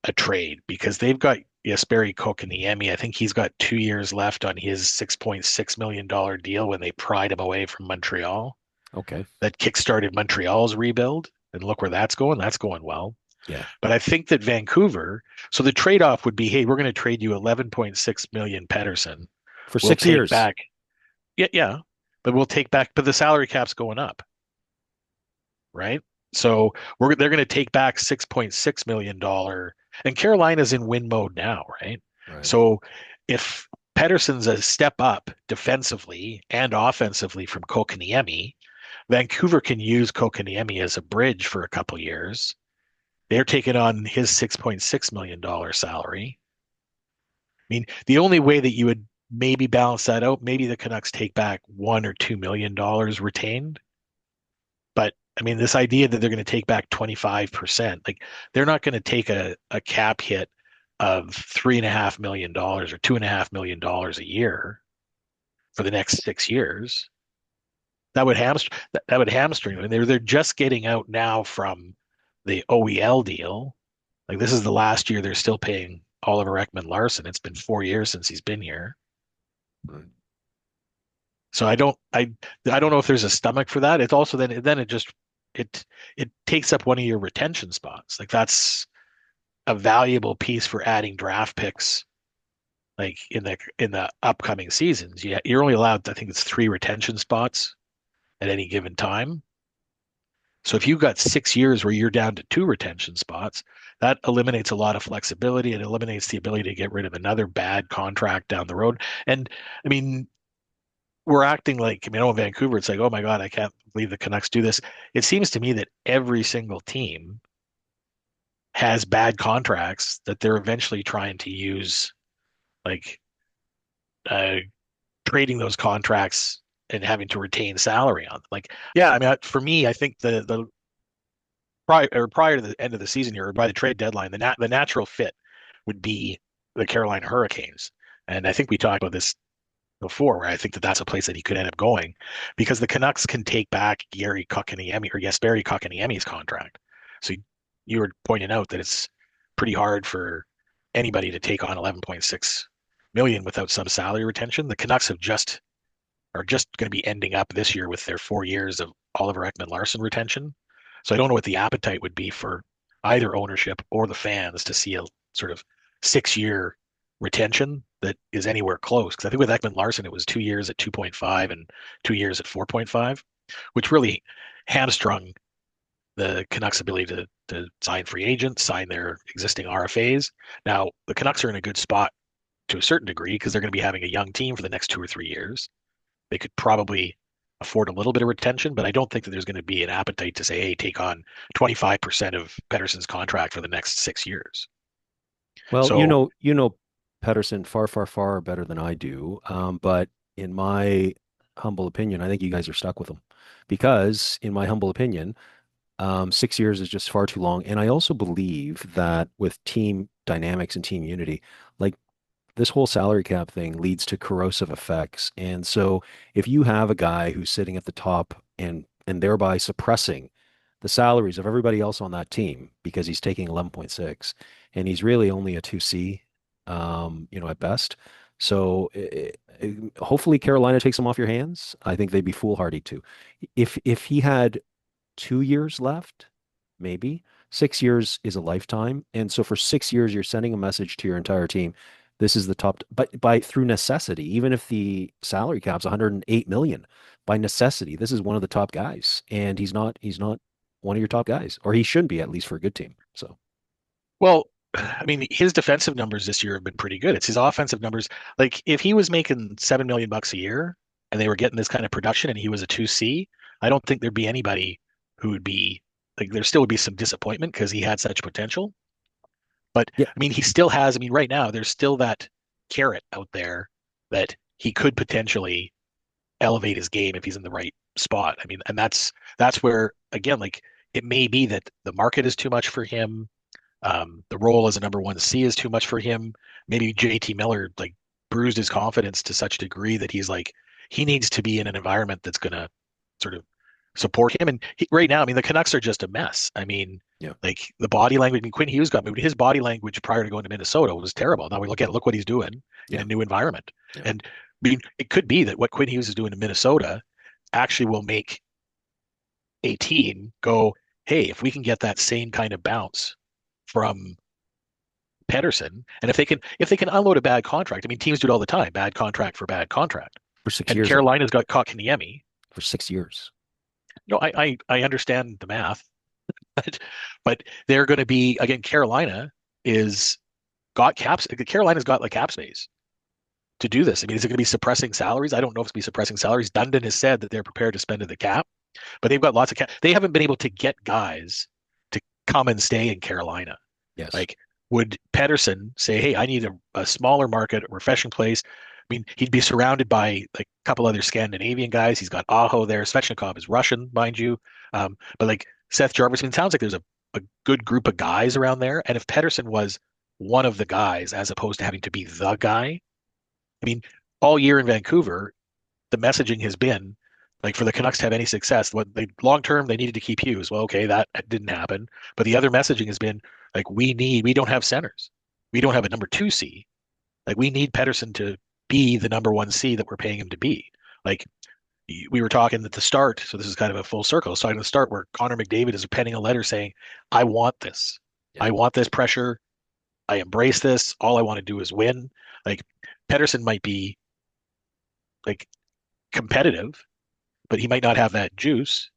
Speaker 1: a trade because they've got Jesperi Kotkaniemi. I think he's got 2 years left on his $6.6 million deal when they pried him away from Montreal.
Speaker 4: okay.
Speaker 1: That kickstarted Montreal's rebuild. And look where that's going. That's going well.
Speaker 4: Yeah.
Speaker 1: But I think that Vancouver, so the trade-off would be, hey, we're going to trade you 11.6 million Pedersen.
Speaker 4: For
Speaker 1: We'll
Speaker 4: 6 years.
Speaker 1: take back, yeah, but we'll take back, but the salary cap's going up, right? So they're going to take back $6.6 million, and Carolina's in win mode now, right?
Speaker 4: Right.
Speaker 1: So if Pedersen's a step up defensively and offensively from Kotkaniemi, Vancouver can use Kotkaniemi as a bridge for a couple years. They're taking on his $6.6 million salary. I mean, the only way that you would maybe balance that out, maybe the Canucks take back $1 or $2 million retained. But I mean, this idea that they're going to take back 25%, like they're not going to take a cap hit of $3.5 million or $2.5 million a year for the next 6 years. That would hamstring them. And they're just getting out now from the OEL deal. Like this is the last year they're still paying Oliver Ekman-Larsson. It's been 4 years since he's been here.
Speaker 4: Right.
Speaker 1: So I don't know if there's a stomach for that. It's also then it takes up one of your retention spots. Like that's a valuable piece for adding draft picks like in the upcoming seasons. You're only allowed, I think it's 3 retention spots at any given time. So if you've got 6 years where you're down to 2 retention spots, that eliminates a lot of flexibility. It eliminates the ability to get rid of another bad contract down the road. And I mean, we're acting like, I mean, in Vancouver, it's like, oh my God, I can't believe the Canucks do this. It seems to me that every single team has bad contracts that they're eventually trying to use, like trading those contracts and having to retain salary on them. Like, yeah, I mean, for me, I think the prior to the end of the season here, or by the trade deadline, the natural fit would be the Carolina Hurricanes. And I think we talked about this before, where I think that that's a place that he could end up going because the Canucks can take back Jesperi Kotkaniemi's contract. So you were pointing out that it's pretty hard for anybody to take on 11.6 million without some salary retention. The Canucks are just going to be ending up this year with their 4 years of Oliver Ekman-Larsson retention. So I don't know what the appetite would be for either ownership or the fans to see a sort of 6-year retention that is anywhere close. Because I think with Ekman-Larsson, it was 2 years at 2.5 and 2 years at 4.5. which really hamstrung the Canucks' ability to sign free agents, sign their existing RFAs. Now, the Canucks are in a good spot to a certain degree because they're going to be having a young team for the next 2 or 3 years. They could probably afford a little bit of retention, but I don't think that there's going to be an appetite to say, hey, take on 25% of Pettersson's contract for the next 6 years.
Speaker 4: Well,
Speaker 1: So,
Speaker 4: you know Pedersen far, far, far better than I do. But in my humble opinion, I think you guys are stuck with him because, in my humble opinion, 6 years is just far too long. And I also believe that with team dynamics and team unity, like this whole salary cap thing leads to corrosive effects. And so if you have a guy who's sitting at the top and thereby suppressing the salaries of everybody else on that team because he's taking 11.6 and he's really only a 2C, at best. So hopefully Carolina takes him off your hands. I think they'd be foolhardy to. If he had 2 years left, maybe 6 years is a lifetime. And so for 6 years, you're sending a message to your entire team. This is the top, but by through necessity, even if the salary cap's 108 million, by necessity, this is one of the top guys, and he's not one of your top guys, or he shouldn't be at least for a good team. So
Speaker 1: well, I mean, his defensive numbers this year have been pretty good. It's his offensive numbers. Like if he was making $7 million a year and they were getting this kind of production and he was a 2C, I don't think there'd be anybody who would be like there still would be some disappointment because he had such potential. But
Speaker 4: yeah,
Speaker 1: I mean, he still has, I mean, right now there's still that carrot out there that he could potentially elevate his game if he's in the right spot. I mean, and that's where again, like it may be that the market is too much for him. The role as a number 1C is too much for him. Maybe JT Miller like bruised his confidence to such a degree that he's like he needs to be in an environment that's going to sort of support him. And right now, I mean, the Canucks are just a mess. I mean,
Speaker 4: yeah,
Speaker 1: like the body language. I mean, Quinn Hughes got moved. His body language prior to going to Minnesota was terrible. Now we look what he's doing in
Speaker 4: yeah,
Speaker 1: a new environment.
Speaker 4: yeah.
Speaker 1: And I mean, it could be that what Quinn Hughes is doing in Minnesota actually will make a team go, hey, if we can get that same kind of bounce from Pettersson, and if they can unload a bad contract, I mean, teams do it all the time, bad contract for bad contract.
Speaker 4: For six
Speaker 1: And
Speaker 4: years, though.
Speaker 1: Carolina's got Kotkaniemi.
Speaker 4: For 6 years.
Speaker 1: No, I understand the math, but they're going to be again. Is got caps. Carolina's got like cap space to do this. I mean, is it going to be suppressing salaries? I don't know if it's going to be suppressing salaries. Dundon has said that they're prepared to spend to the cap, but they've got lots of cap. They haven't been able to get guys to come and stay in Carolina.
Speaker 4: Yes.
Speaker 1: Like, would Pettersson say, "Hey, I need a smaller market, a refreshing place"? I mean, he'd be surrounded by like a couple other Scandinavian guys. He's got Aho there. Svechnikov is Russian, mind you. But like Seth Jarvis, I mean, it sounds like there's a good group of guys around there. And if Pettersson was one of the guys, as opposed to having to be the guy, I mean, all year in Vancouver, the messaging has been like for the Canucks to have any success, what they long term they needed to keep Hughes. Well, okay, that didn't happen. But the other messaging has been like we don't have centers. We don't have a number 2C. Like we need Pettersson to be the number 1C that we're paying him to be. Like we were talking at the start, so this is kind of a full circle. I was talking at the start where Connor McDavid is penning a letter saying, I want this.
Speaker 4: Yeah.
Speaker 1: I want this pressure. I embrace this. All I want to do is win. Like Pettersson might be like competitive, but he might not have that juice.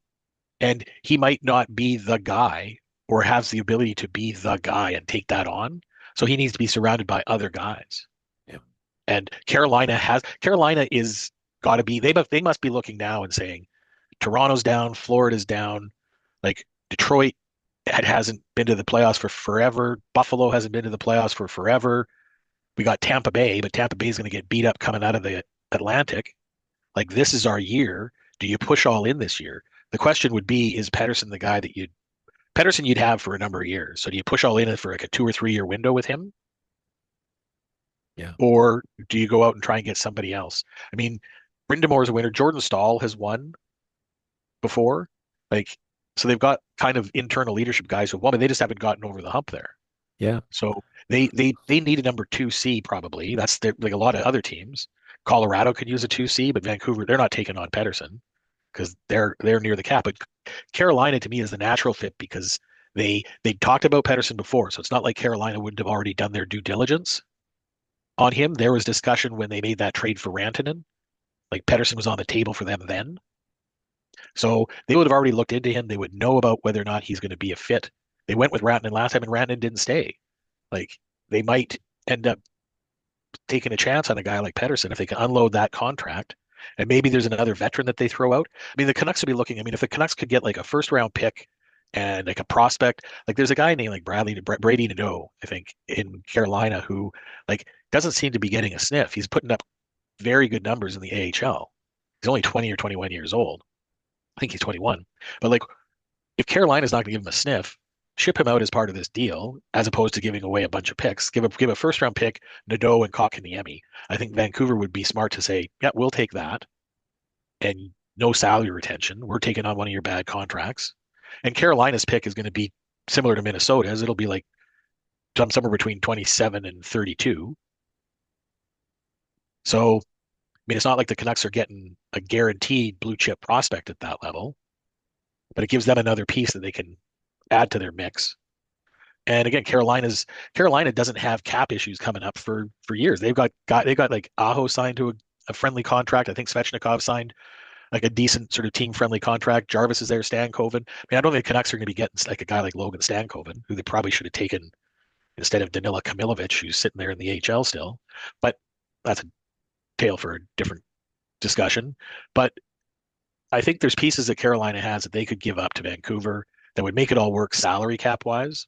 Speaker 1: And he might not be the guy or has the ability to be the guy and take that on. So he needs to be surrounded by other guys.
Speaker 4: Yeah.
Speaker 1: And Carolina is got to be they must be looking now and saying Toronto's down, Florida's down, like Detroit hasn't been to the playoffs for forever. Buffalo hasn't been to the playoffs for forever. We got Tampa Bay, but Tampa Bay is going to get beat up coming out of the Atlantic. Like this is our year. Do you push all in this year? The question would be, is Pettersson the guy that you'd have for a number of years? So do you push all in for like a 2 or 3 year window with him?
Speaker 4: Yeah.
Speaker 1: Or do you go out and try and get somebody else? I mean, Brindamore's a winner. Jordan Stahl has won before. Like, so they've got kind of internal leadership guys who won, but they just haven't gotten over the hump there.
Speaker 4: Yeah.
Speaker 1: So they need a number 2C probably. That's like a lot of other teams. Colorado could use a 2C, but Vancouver, they're not taking on Pettersson because they're near the cap. But Carolina to me is the natural fit because they talked about Pettersson before. So it's not like Carolina wouldn't have already done their due diligence on him. There was discussion when they made that trade for Rantanen. Like Pettersson was on the table for them then. So they would have already looked into him. They would know about whether or not he's going to be a fit. They went with Rantanen last time, and Rantanen didn't stay. Like they might end up taking a chance on a guy like Pettersson if they can unload that contract. And maybe there's another veteran that they throw out. I mean, the Canucks would be looking. I mean, if the Canucks could get like a first round pick and like a prospect, like there's a guy named like Brady Nadeau, I think, in Carolina who like doesn't seem to be getting a sniff. He's putting up very good numbers in the AHL. He's only 20 or 21 years old. I think he's 21. But like, if Carolina's not going to give him a sniff, ship him out as part of this deal, as opposed to giving away a bunch of picks. Give a first round pick, Nadeau and Kotkaniemi. I think Vancouver would be smart to say, yeah, we'll take that, and no salary retention. We're taking on one of your bad contracts. And Carolina's pick is going to be similar to Minnesota's. It'll be like somewhere between 27 and 32. So, I mean, it's not like the Canucks are getting a guaranteed blue chip prospect at that level, but it gives them another piece that they can add to their mix. And again, Carolina doesn't have cap issues coming up for years. They've got like Aho signed to a friendly contract. I think Svechnikov signed like a decent sort of team friendly contract. Jarvis is there, Stankoven. I mean, I don't think the Canucks are going to be getting like a guy like Logan Stankoven, who they probably should have taken instead of Danila Kamilovic, who's sitting there in the AHL still. But that's a tale for a different discussion. But I think there's pieces that Carolina has that they could give up to Vancouver that would make it all work salary cap wise.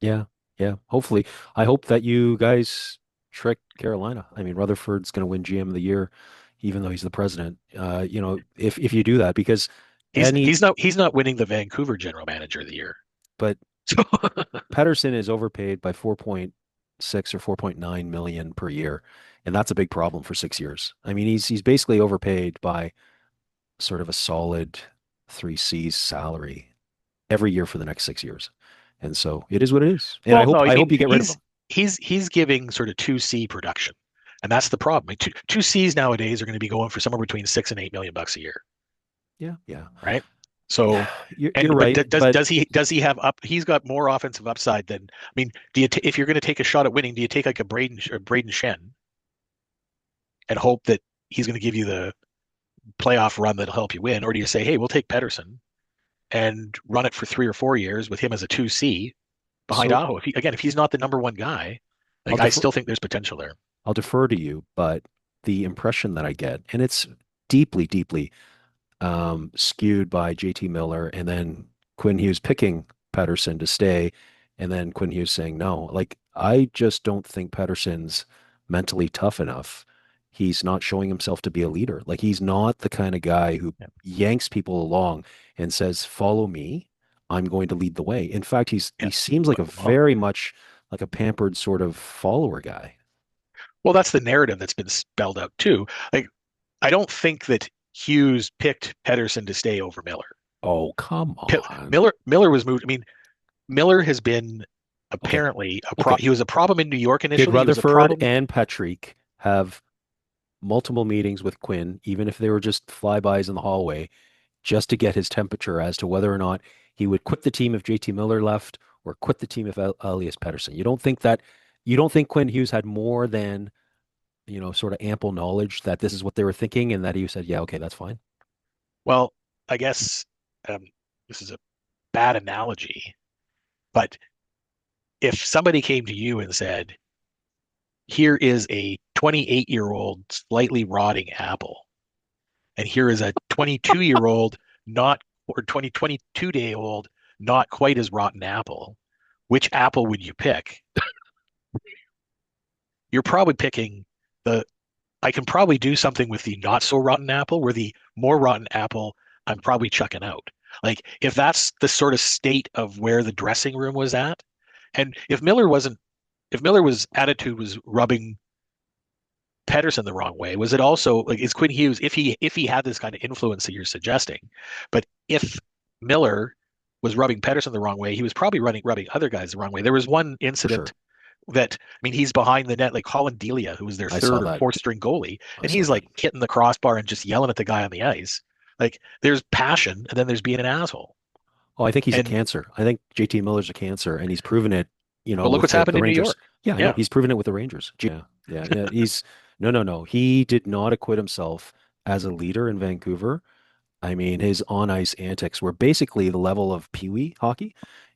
Speaker 4: Yeah, yeah. Hopefully, I hope that you guys trick Carolina. I mean, Rutherford's going to win GM of the year, even though he's the president. If you do that, because
Speaker 1: He's not winning the Vancouver general manager of the year.
Speaker 4: but
Speaker 1: So
Speaker 4: Pettersson is overpaid by 4.6 or 4.9 million per year, and that's a big problem for 6 years. I mean, he's basically overpaid by sort of a solid 3C's salary every year for the next 6 years. And so it is what it is. And
Speaker 1: well, no, I
Speaker 4: I
Speaker 1: mean
Speaker 4: hope you get rid of him.
Speaker 1: he's giving sort of 2C production. And that's the problem. Like two C's nowadays are going to be going for somewhere between $6 and $8 million a year.
Speaker 4: Yeah, yeah.
Speaker 1: Right. So,
Speaker 4: You're right, but
Speaker 1: does he have up? He's got more offensive upside than. I mean, if you're going to take a shot at winning, do you take like a Braden Shen and hope that he's going to give you the playoff run that'll help you win, or do you say, hey, we'll take Pettersson and run it for 3 or 4 years with him as a 2C behind
Speaker 4: so
Speaker 1: Aho? If he's not the number one guy,
Speaker 4: I'll
Speaker 1: like I
Speaker 4: defer
Speaker 1: still think there's potential there.
Speaker 4: I'll defer to you, but the impression that I get, and it's deeply, deeply skewed by JT Miller and then Quinn Hughes picking Pettersson to stay, and then Quinn Hughes saying no. Like, I just don't think Pettersson's mentally tough enough. He's not showing himself to be a leader. Like, he's not the kind of guy who
Speaker 1: Yeah.
Speaker 4: yanks people along and says, "Follow me. I'm going to lead the way." In fact, he
Speaker 1: Yeah.
Speaker 4: seems like a
Speaker 1: Well,
Speaker 4: very much like a pampered sort of follower guy.
Speaker 1: well, that's the narrative that's been spelled out too. Like, I don't think that Hughes picked Pettersson to stay over Miller.
Speaker 4: Oh, come on.
Speaker 1: Miller was moved. I mean, Miller has been
Speaker 4: Okay.
Speaker 1: apparently
Speaker 4: Okay.
Speaker 1: he was a problem in New York
Speaker 4: Did
Speaker 1: initially. He was a
Speaker 4: Rutherford
Speaker 1: problem.
Speaker 4: and Patrick have multiple meetings with Quinn, even if they were just flybys in the hallway, just to get his temperature as to whether or not he would quit the team if JT Miller left or quit the team if Elias Pettersson? You don't think Quinn Hughes had more than, sort of ample knowledge that this is what they were thinking and that he said, yeah, okay, that's fine.
Speaker 1: Well, I guess um, this is a bad analogy, but if somebody came to you and said, "Here is a 28-year-old slightly rotting apple, and here is a 22-year-old not or 22-day-old not quite as rotten apple, which apple would you pick?" You're probably picking the I can probably do something with the not so rotten apple, where the more rotten apple I'm probably chucking out. Like if that's the sort of state of where the dressing room was at, and if Miller's attitude was rubbing Pettersson the wrong way, was it also like is Quinn Hughes if he had this kind of influence that you're suggesting, but if Miller was rubbing Pettersson the wrong way, he was probably rubbing other guys the wrong way. There was one
Speaker 4: For sure.
Speaker 1: incident that I mean, he's behind the net, like Colin Delia, who was their
Speaker 4: I saw
Speaker 1: third or
Speaker 4: that.
Speaker 1: fourth string goalie,
Speaker 4: I
Speaker 1: and
Speaker 4: saw
Speaker 1: he's
Speaker 4: that.
Speaker 1: like hitting the crossbar and just yelling at the guy on the ice. Like there's passion, and then there's being an asshole.
Speaker 4: Oh, I think he's a
Speaker 1: And
Speaker 4: cancer. I think JT Miller's a cancer, and he's proven it,
Speaker 1: but look
Speaker 4: with
Speaker 1: what's happened
Speaker 4: the
Speaker 1: in New
Speaker 4: Rangers.
Speaker 1: York.
Speaker 4: Yeah, I know.
Speaker 1: Yeah,
Speaker 4: He's proven it with the Rangers. Yeah, yeah, yeah. He's no, no, no. He did not acquit himself as a leader in Vancouver. I mean, his on-ice antics were basically the level of Pee-wee hockey,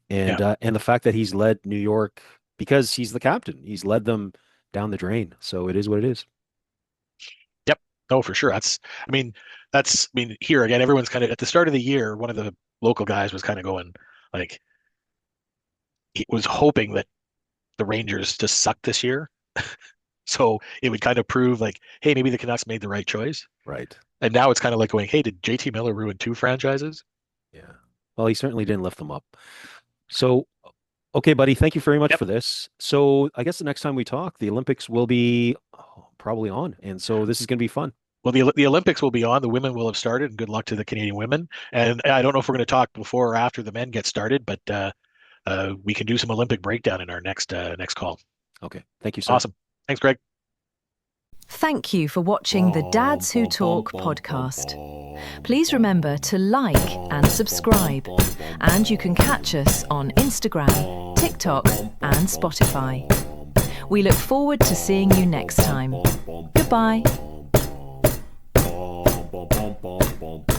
Speaker 1: Yeah.
Speaker 4: and the fact that he's led New York because he's the captain, he's led them down the drain. So it is what it is.
Speaker 1: Yep. No, for sure. I mean, here again, everyone's kind of at the start of the year, one of the local guys was kind of going like he was hoping that the Rangers just sucked this year. So it would kind of prove like, hey, maybe the Canucks made the right choice.
Speaker 4: Right.
Speaker 1: And now it's kind of like going, hey, did JT Miller ruin two franchises?
Speaker 4: Yeah. Well, he certainly didn't lift them up. So, okay, buddy, thank you very much
Speaker 1: Yep.
Speaker 4: for this. So I guess the next time we talk, the Olympics will be probably on, and so this is going to be fun.
Speaker 1: Well, the Olympics will be on. The women will have started, and good luck to the Canadian women. And I don't know if we're going to talk before or after the men get started, but we can do some Olympic breakdown in our next call.
Speaker 4: Okay. Thank you, sir.
Speaker 1: Awesome. Thanks, Greg.
Speaker 3: Thank you for watching the Dads Who Talk podcast. Please remember to like and subscribe, and you can catch us on Instagram, TikTok, and Spotify. We look forward to seeing you next time. Goodbye.
Speaker 2: Bum, bum, bum, bum.